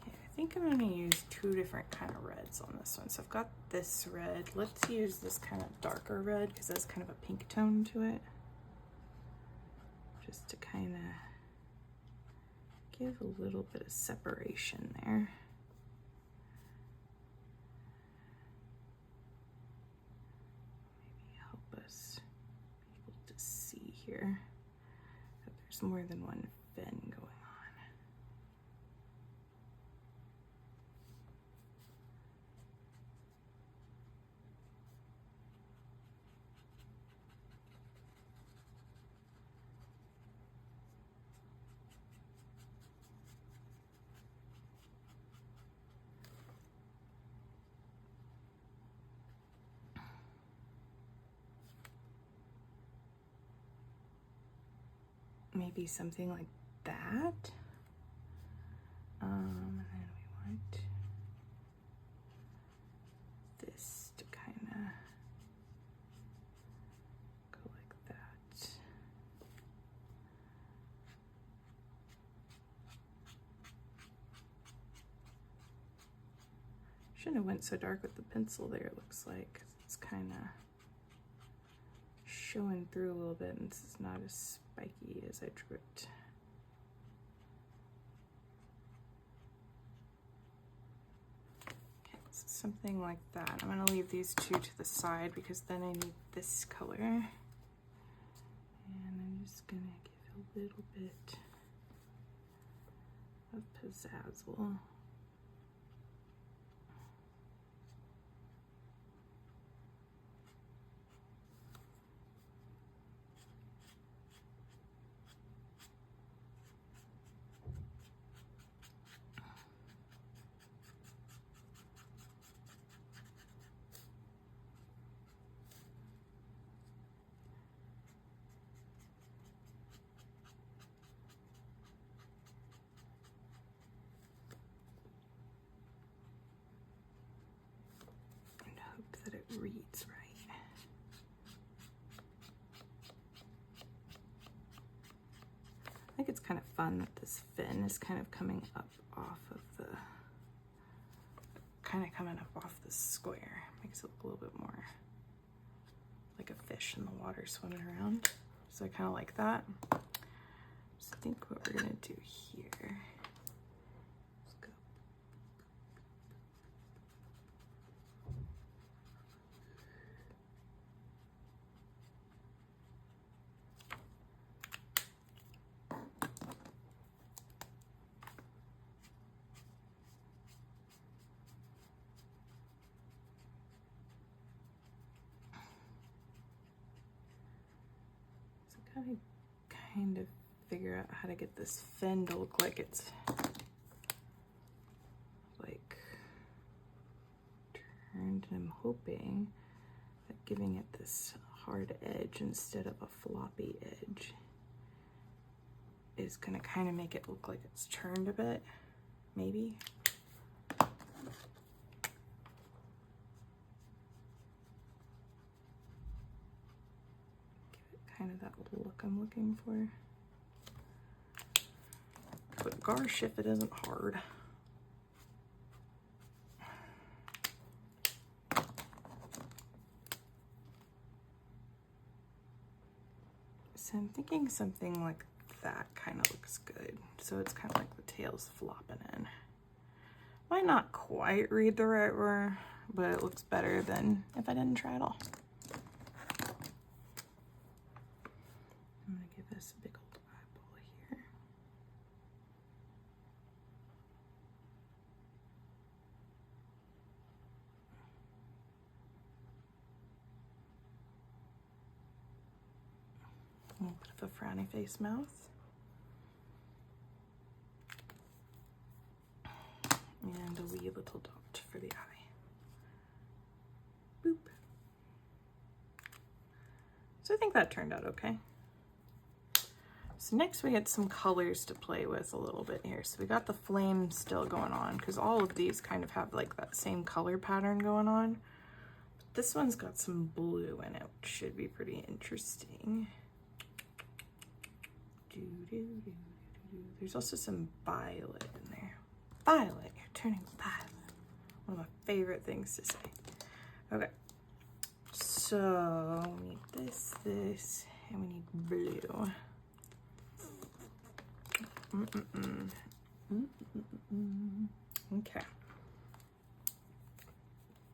I think I'm going to use two different kind of reds on this one. So I've got this red. Let's use this kind of darker red because that's kind of a pink tone to it. Just to kind of give a little bit of separation there. Maybe help us be able to see here that there's more than one fin going on. Maybe something like that. And then we want this to kind of go like that. Shouldn't have went so dark with the pencil there, it looks like, 'cause it's kind of showing through a little bit, and this is not as spiky as I drew it. Okay, so something like that. I'm going to leave these two to the side because then I need this color. And I'm just going to give a little bit of pizzazzle. That it reads right. I think it's kind of fun that this fin is kind of coming up off of the, the square. Makes it look a little bit more like a fish in the water swimming around. So I kind of like that. So I think what we're gonna do here. Kind of figure out how to get this fin to look like it's like turned, and I'm hoping that giving it this hard edge instead of a floppy edge is gonna kind of make it look like it's turned a bit, maybe. Give it kind of that look I'm looking for. But gosh, if it isn't hard. So I'm thinking something like that kind of looks good. So it's kind of like the tail's flopping in. Might not quite read the right way, but it looks better than if I didn't try at all. I'm gonna give this a big old eyeball here. A little bit of a frowny face mouth. And a wee little dot for the eye. Boop. So I think that turned out okay. So next we had some colors to play with a little bit here. So we got the flame still going on because all of these kind of have like that same color pattern going on. But this one's got some blue in it, which should be pretty interesting. There's also some violet in there. Violet, you're turning violet. One of my favorite things to say. Okay, so we need this, and we need blue. Okay.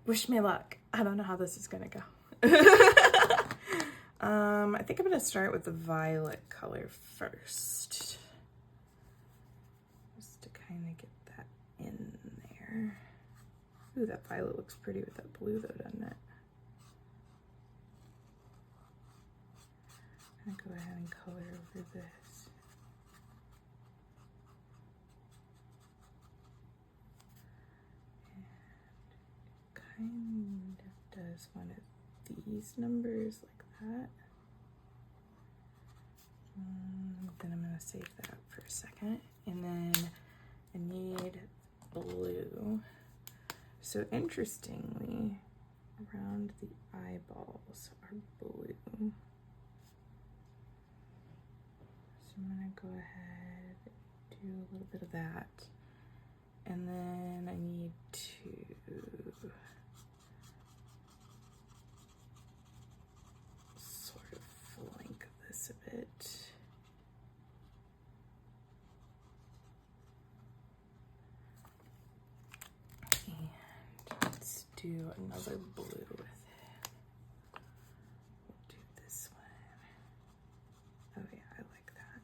Wish me luck. I don't know how this is gonna go. I think I'm gonna start with the violet color first. Just to kind of get that in there. Ooh, that violet looks pretty with that blue though, doesn't it? I'm gonna go ahead and color over this. And it kind of does one of these numbers like that. Then I'm gonna save that for a second. And then I need blue. So interestingly, around the eyeballs are blue. So I'm gonna go ahead and do a little bit of that. And then I need to sort of flank this a bit. Do another blue with it. We'll do this one. Oh yeah, I like that.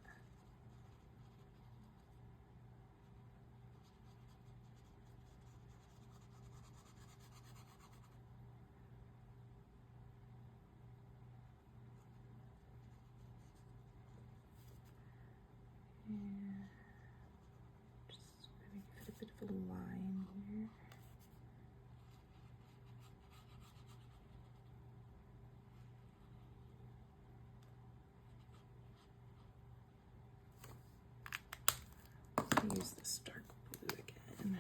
And just gonna give it a bit of a line here. Use this dark blue again.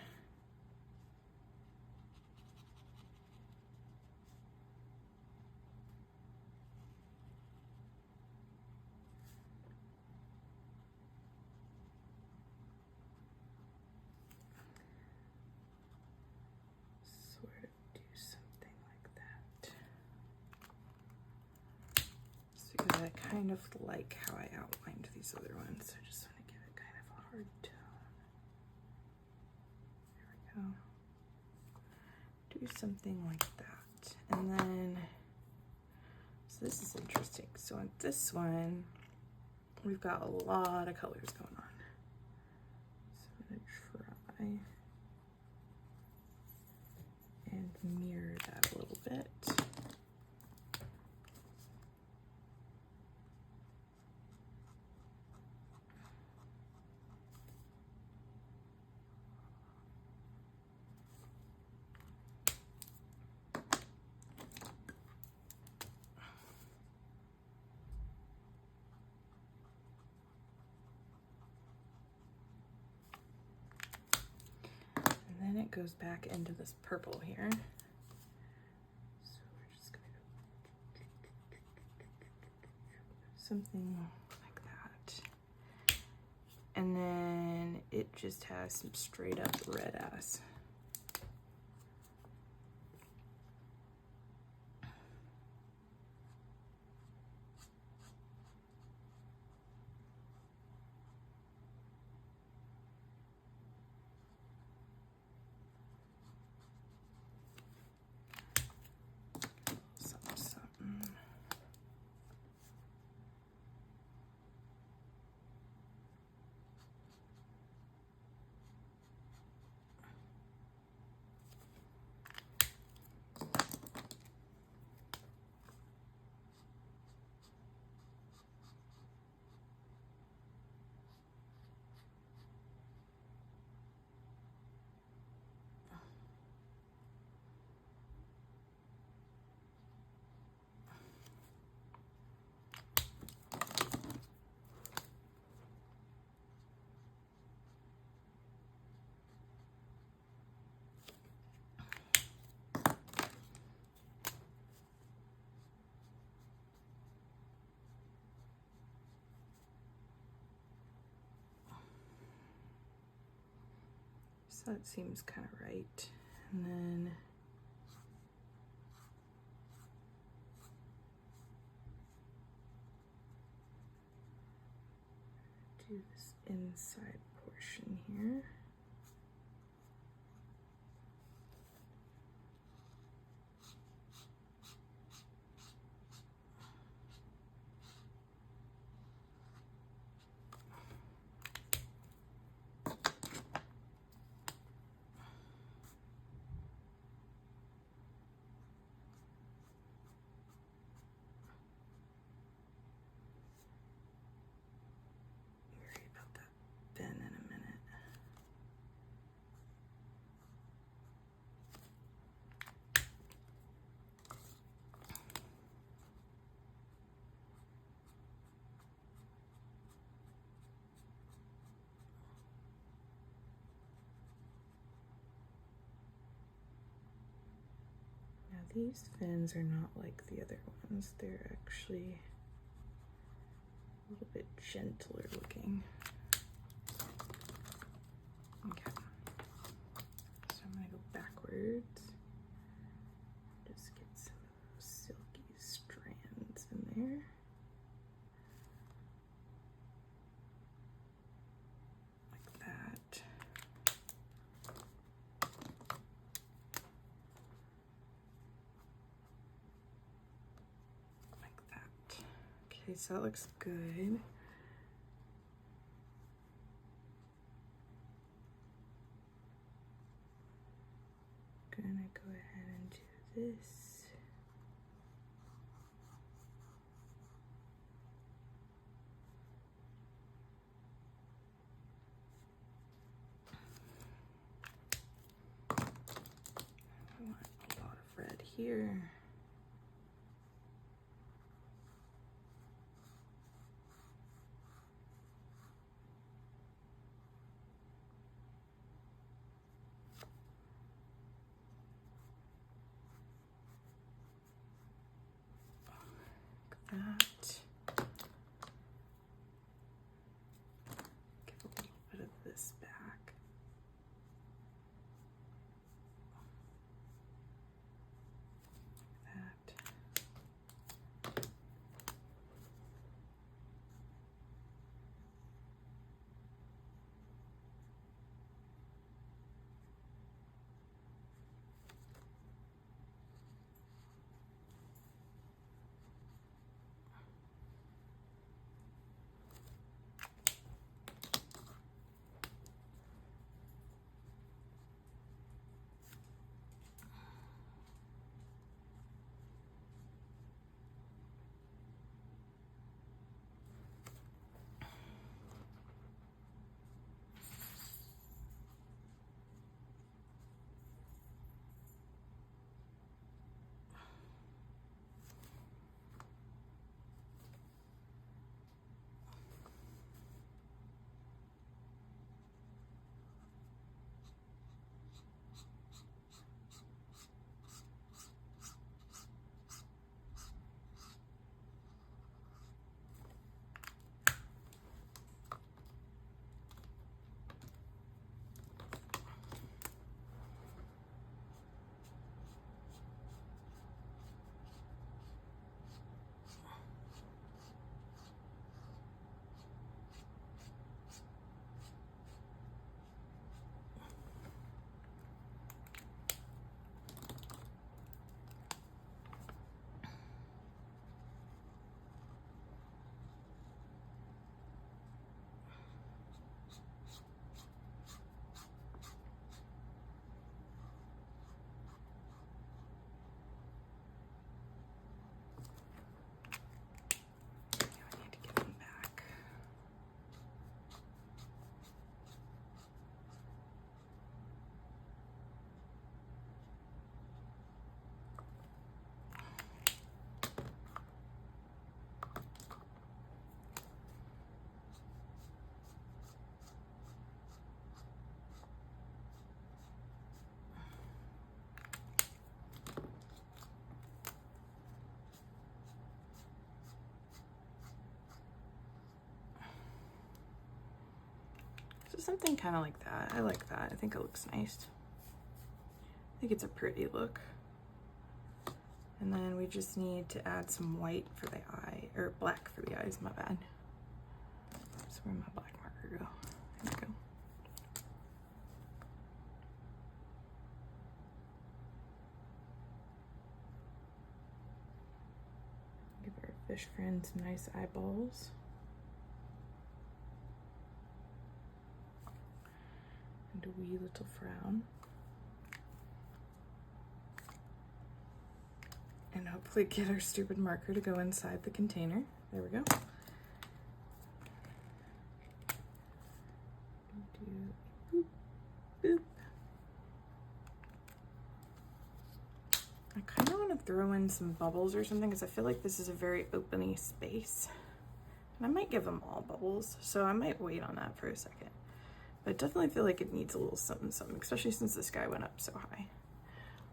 Sort of do something like that. Just because I kind of like how I outlined these other ones, I just want to give it kind of a hard tone. Do something like that. And then, so this is interesting. So on this one, we've got a lot of colors going on. So I'm gonna try and mirror that a little bit. then it goes back into this purple here. So we're just gonna go something like that. And then it just has some straight up red ass. So that seems kind of right. And then do this inside portion here. These fins are not like the other ones. They're actually a little bit gentler looking. Okay. So I'm gonna go backwards. Just get some of those silky strands in there. Like that. Okay, so that looks good. Gonna go ahead and do this. I want a lot of red here. That. Give a little bit of this back. So something kind of like that. I like that. I think it looks nice. I think it's a pretty look. And then we just need to add some white for the eye, or black for the eyes, my bad. So where'd my black marker go? There we go. Give our fish friend some nice eyeballs. And a wee little frown. And hopefully get our stupid marker to go inside the container. There we go. Boop, boop. I kind of want to throw in some bubbles or something because I feel like this is a very openy space. And I might give them all bubbles, so I might wait on that for a second. But I definitely feel like it needs a little something, something, especially since this guy went up so high.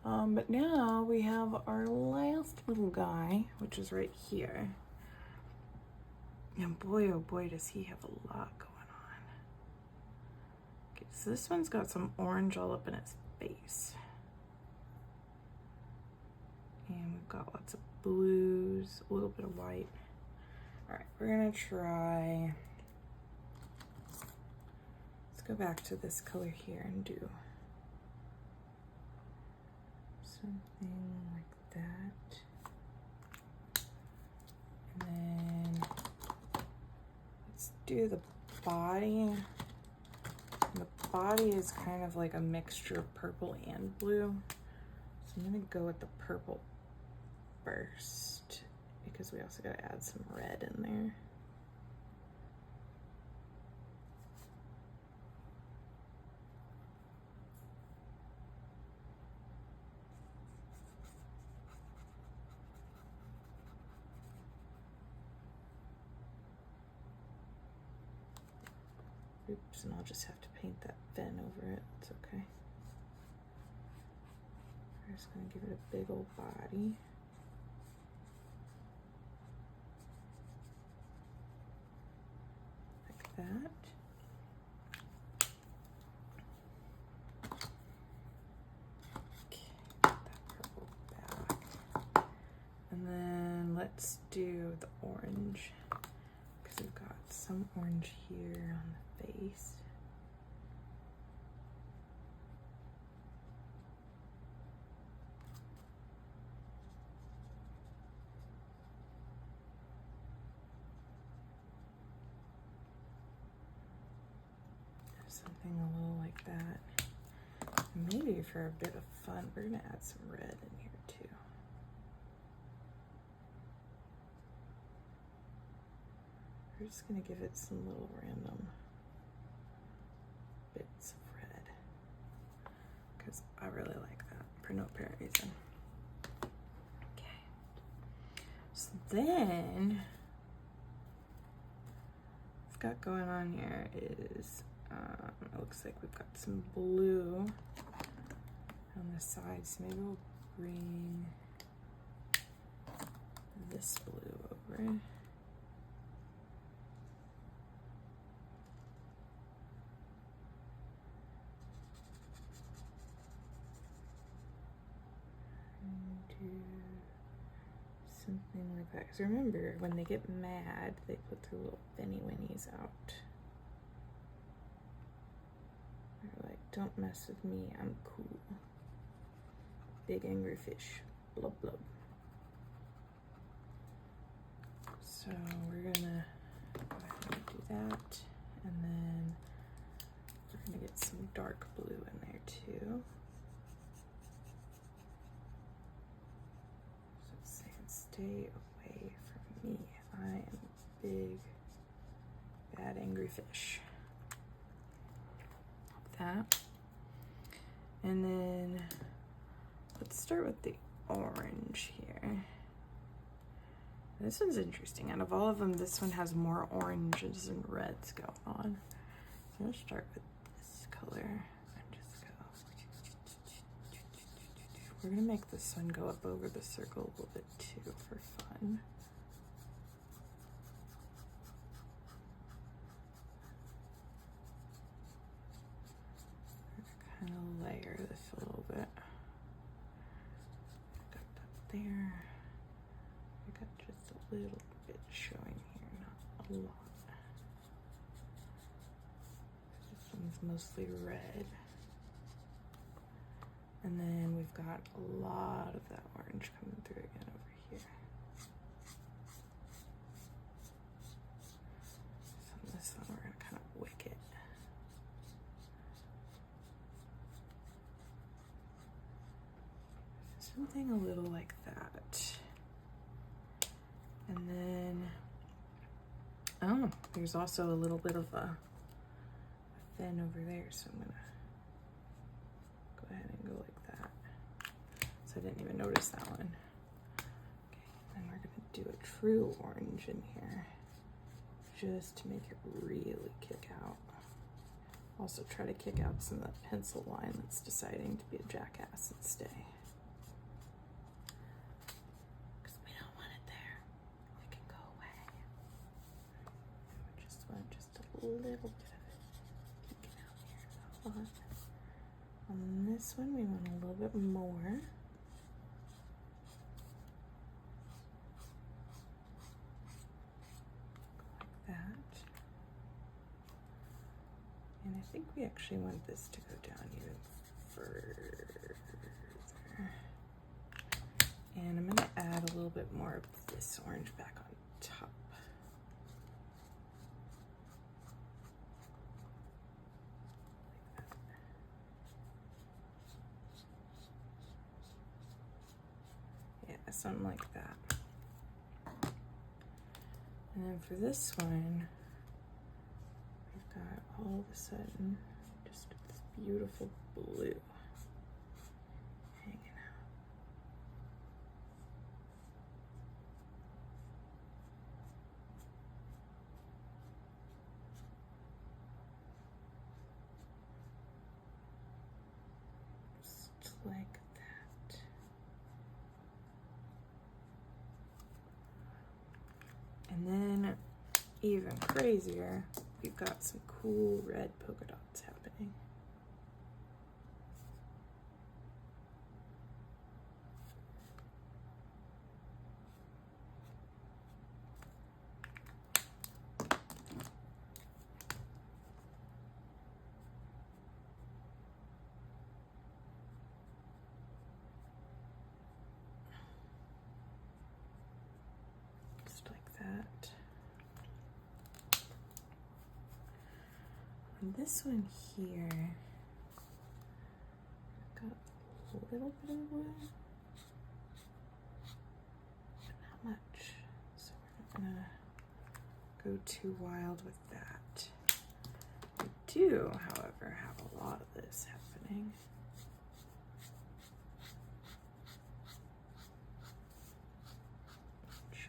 But now we have our last little guy, which is right here. And boy, oh boy, does he have a lot going on. Okay, so this one's got some orange all up in its face. And we've got lots of blues, a little bit of white. All right, we're gonna try, let's go back to this color here and do something like that. And then let's do the body. And the body is kind of like a mixture of purple and blue. So I'm gonna go with the purple first because we also gotta add some red in there. Oops, and I'll just have to paint that fin over it. It's okay. We're just gonna give it a big old body. Like that. Okay, put that purple back. And then let's do the orange, because we've got some orange here on the face. Something a little like that. Maybe for a bit of fun, we're gonna add some red in here too. We're just gonna give it some little random bits of red because I really like that for no apparent reason. Okay, so then what's got going on here is it looks like we've got some blue on the sides. Maybe we'll bring this blue over. Something like that. Because remember, when they get mad, they put their little benny winnies out. They're like, don't mess with me, I'm cool. Big angry fish. Blub blub. So we're gonna go ahead and do that. And then we're gonna get some dark blue in there too. Stay away from me. I am a big, bad, angry fish. Like that. And then let's start with the orange here. This one's interesting. Out of all of them, this one has more oranges and reds going on. So let's start with this color. We're gonna make the sun go up over the circle a little bit too for fun. layer this a little bit. Got that there. I got just a little bit showing here, not a lot. This one's mostly red. And then we've got a lot of that orange coming through again over here. So on this one, we're gonna kind of wick it. Something a little like that. And then, oh, there's also a little bit of a fin over there, so I'm gonna go ahead and go like that. So I didn't even notice that one. Okay, and we're gonna do a true orange in here, just to make it really kick out. Also try to kick out some of that pencil line that's deciding to be a jackass and stay. Because we don't want it there. It can go away. We just want just a little bit of it peeking out here. Not a lot. On this one, we want a little bit more. Like that. And I think we actually want this to go down even further. And I'm going to add a little bit more of this orange back on top. Something like that. And then for this one, we've got all of a sudden just this beautiful blue hanging out. Just like that. And then, even crazier, we've got some cool red polka dots happening. That. And this one here, I've got a little bit of blue, but not much. So we're not gonna go too wild with that. We do, however, have a lot of this happening.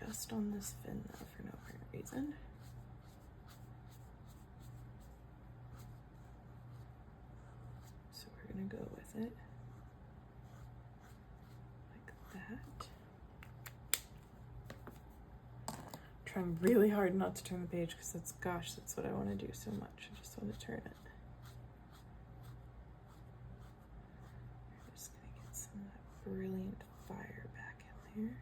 Just on this fin though, for no apparent reason. So we're gonna go with it like that. Trying really hard not to turn the page because that's what I want to do so much. I just want to turn it. We're just gonna get some of that brilliant fire back in there.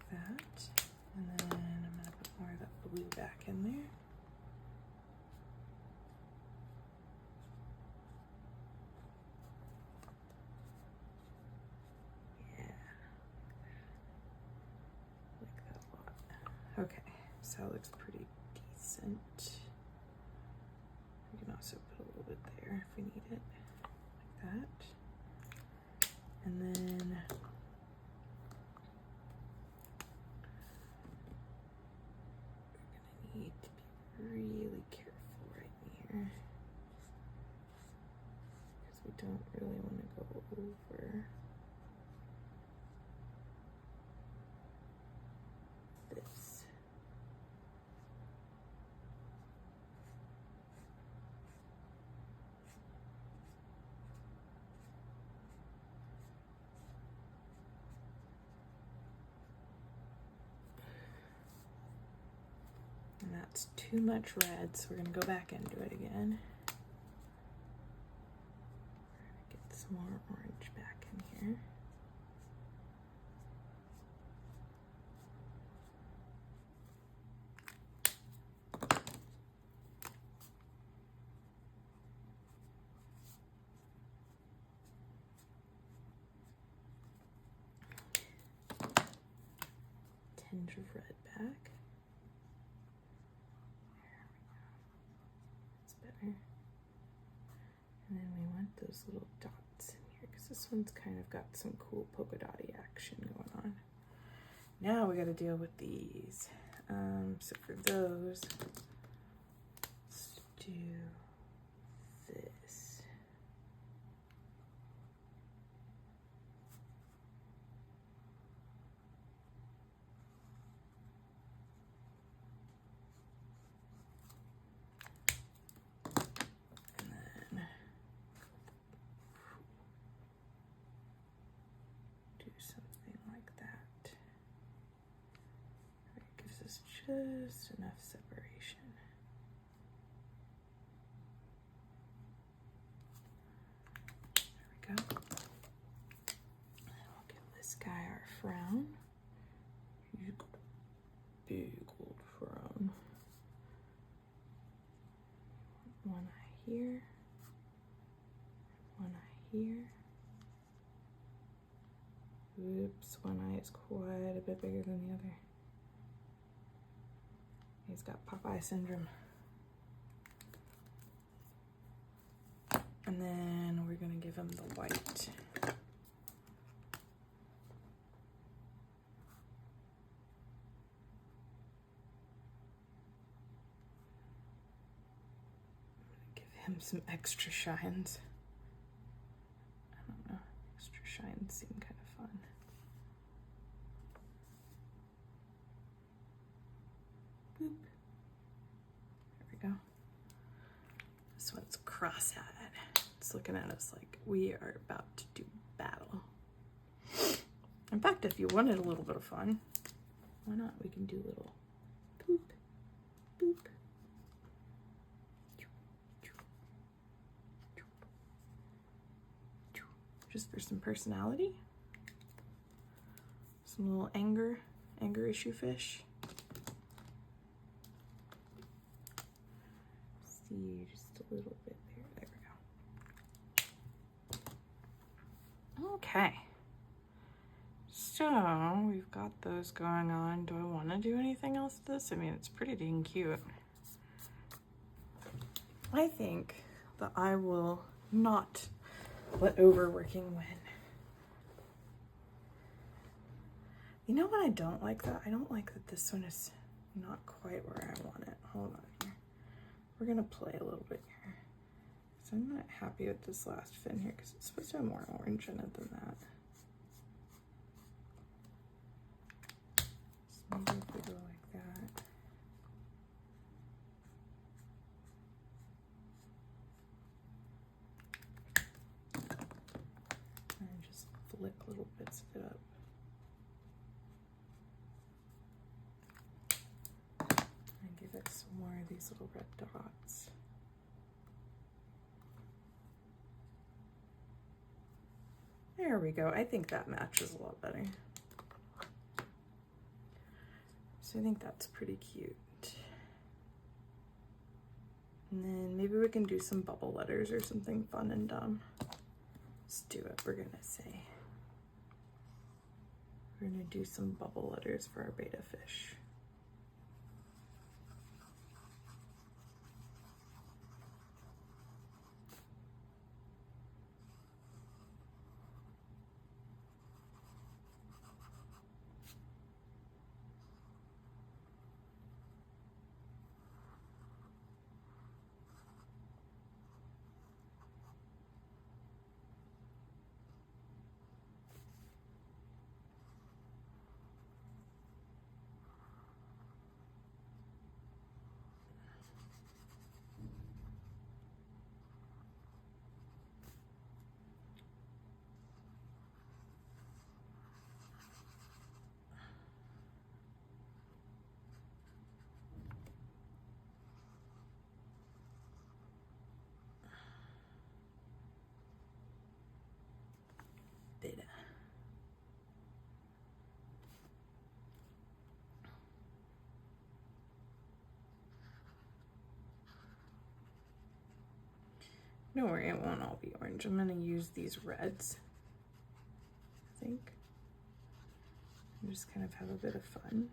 That, and then I'm gonna put more of that blue back in there. Yeah, like that a lot. Okay, so that looks pretty decent. We can also put a little bit there if we need it, like that. And then need to be really careful right here because we don't really want to go over this. And that's too much red, so we're gonna go back into it again. Get some more orange back in here. Tinge of red back. That's better. And then we want those little dots in here because this one's kind of got some cool polka dotty action going on. Now we got to deal with these. So for those, let's do this. Just enough separation. There we go. We'll give this guy our frown. Big old frown. One eye here. One eye here. Oops, one eye is quite a bit bigger than the other. He's got Popeye syndrome. And then we're gonna give him the white. Give him some extra shines. I don't know, extra shines seem kind of fun. Boop. There we go. This one's cross-eyed. It's looking at us like we are about to do battle. In fact, if you wanted a little bit of fun, why not? We can do little boop, boop. Just for some personality. Some little anger issue fish. See just a little bit there. There we go. Okay. So we've got those going on. Do I want to do anything else to this? I mean, it's pretty dang cute. I think that I will not let overworking win. You know what I don't like though? I don't like that this one is not quite where I want it. Hold on here. We're gonna play a little bit here. So I'm not happy with this last fin here because it's supposed to have more orange in it than that. So maybe if we go like that. And just flick little bits of it up. And give it some more of these little red dots. There we go. I think that matches a lot better. So I think that's pretty cute. And then maybe we can do some bubble letters or something fun and dumb. Let's do it. We're gonna say, we're gonna do some bubble letters for our betta fish. Don't worry, it won't all be orange. I'm gonna use these reds, I think. And just kind of have a bit of fun.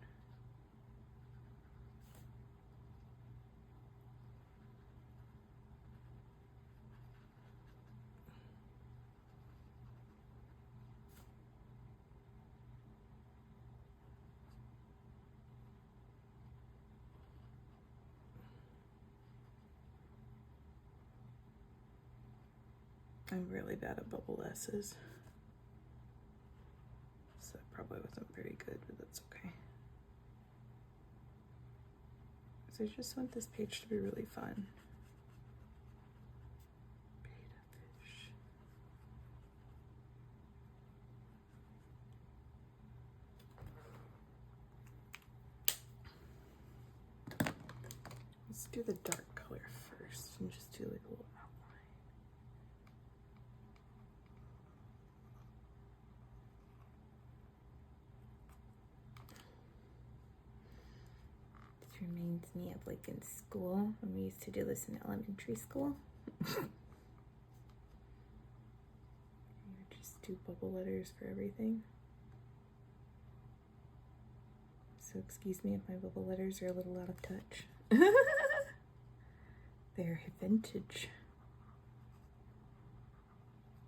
I'm really bad at bubble S's. So that probably wasn't very good, but that's okay. So I just want this page to be really fun. Betta fish. Let's do the dark color first and just do like a little outline. Reminds me of like in school when we used to do this in elementary school. Just do bubble letters for everything. So excuse me if my bubble letters are a little out of touch. They're vintage.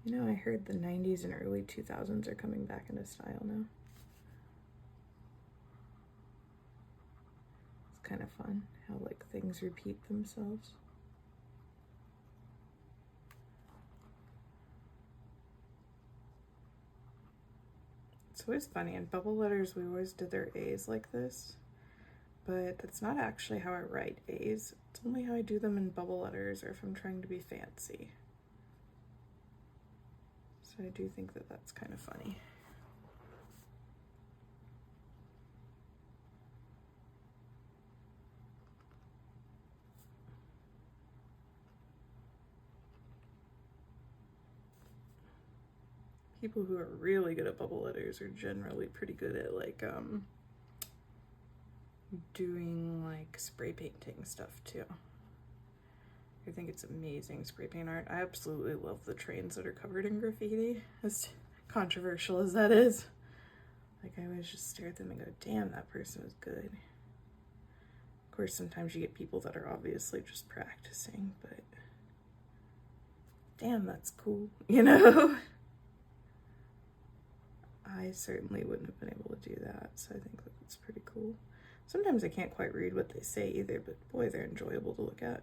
You know, I heard the 90s and early 2000s are coming back into style now. Kind of fun how like things repeat themselves. It's always funny, in bubble letters we always did their A's like this, but that's not actually how I write A's. It's only how I do them in bubble letters or if I'm trying to be fancy. So I do think that that's kind of funny. People who are really good at bubble letters are generally pretty good at like doing like spray painting stuff too. I think it's amazing spray paint art. I absolutely love the trains that are covered in graffiti, as controversial as that is. Like I always just stare at them and go, damn, that person is good. Of course, sometimes you get people that are obviously just practicing, but damn, that's cool, you know? I certainly wouldn't have been able to do that, so I think that it's pretty cool. Sometimes I can't quite read what they say either, but boy, they're enjoyable to look at.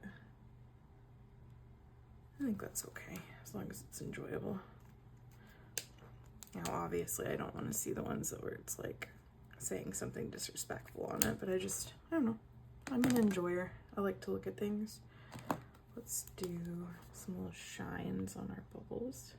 I think that's okay, as long as it's enjoyable. Now, obviously, I don't want to see the ones that where it's like saying something disrespectful on it, but I don't know. I'm an enjoyer. I like to look at things. Let's do some little shines on our bubbles.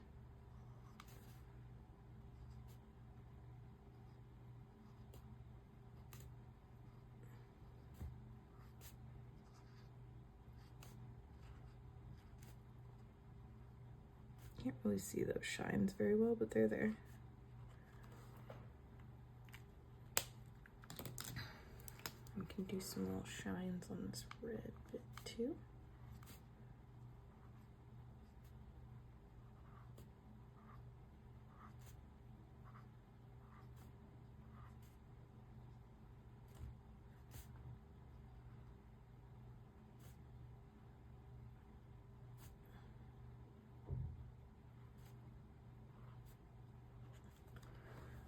Can't really see those shines very well, but they're there. We can do some little shines on this red bit too.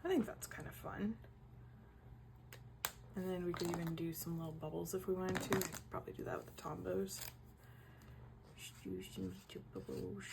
I think that's kind of fun. And then we could even do some little bubbles if we wanted to. We could probably do that with the Tombos. Just do some little bubbles.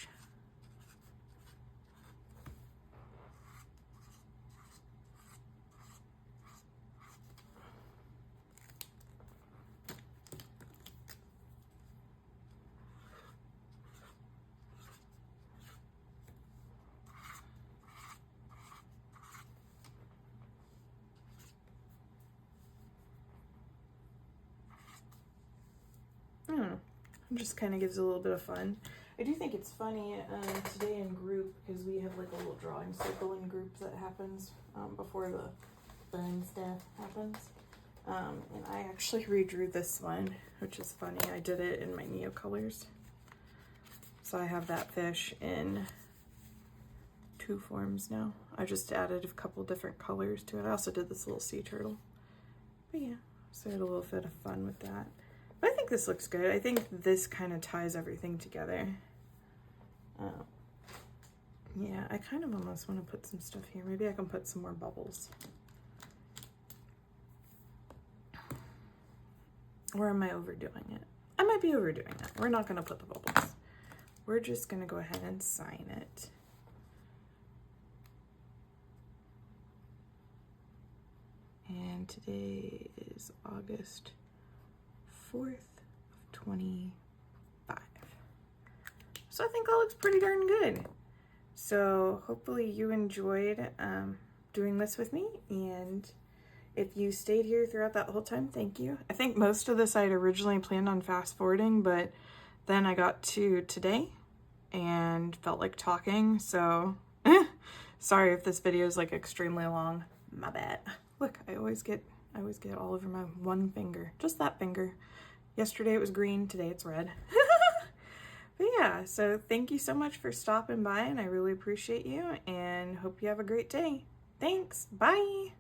I don't know. It just kind of gives a little bit of fun. I do think it's funny today in group, because we have like a little drawing circle in group that happens before the burn stuff happens. And I actually redrew this one, which is funny. I did it in my Neo colors. So I have that fish in 2 forms now. I just added a couple different colors to it. I also did this little sea turtle. But yeah, so I had a little bit of fun with that. But I think this looks good. I think this kind of ties everything together. Yeah, I kind of almost want to put some stuff here. Maybe I can put some more bubbles. Or am I overdoing it? I might be overdoing it. We're not going to put the bubbles. We're just going to go ahead and sign it. And today is August 4th of 25. So I think that looks pretty darn good. So hopefully you enjoyed doing this with me, and if you stayed here throughout that whole time, thank you. I think most of this I'd originally planned on fast forwarding, but then I got to today and felt like talking, so sorry if this video is like extremely long. My bad. Look, I always get all over my one finger, just that finger. Yesterday it was green, today it's red. But yeah, so thank you so much for stopping by, and I really appreciate you, and hope you have a great day. Thanks. Bye.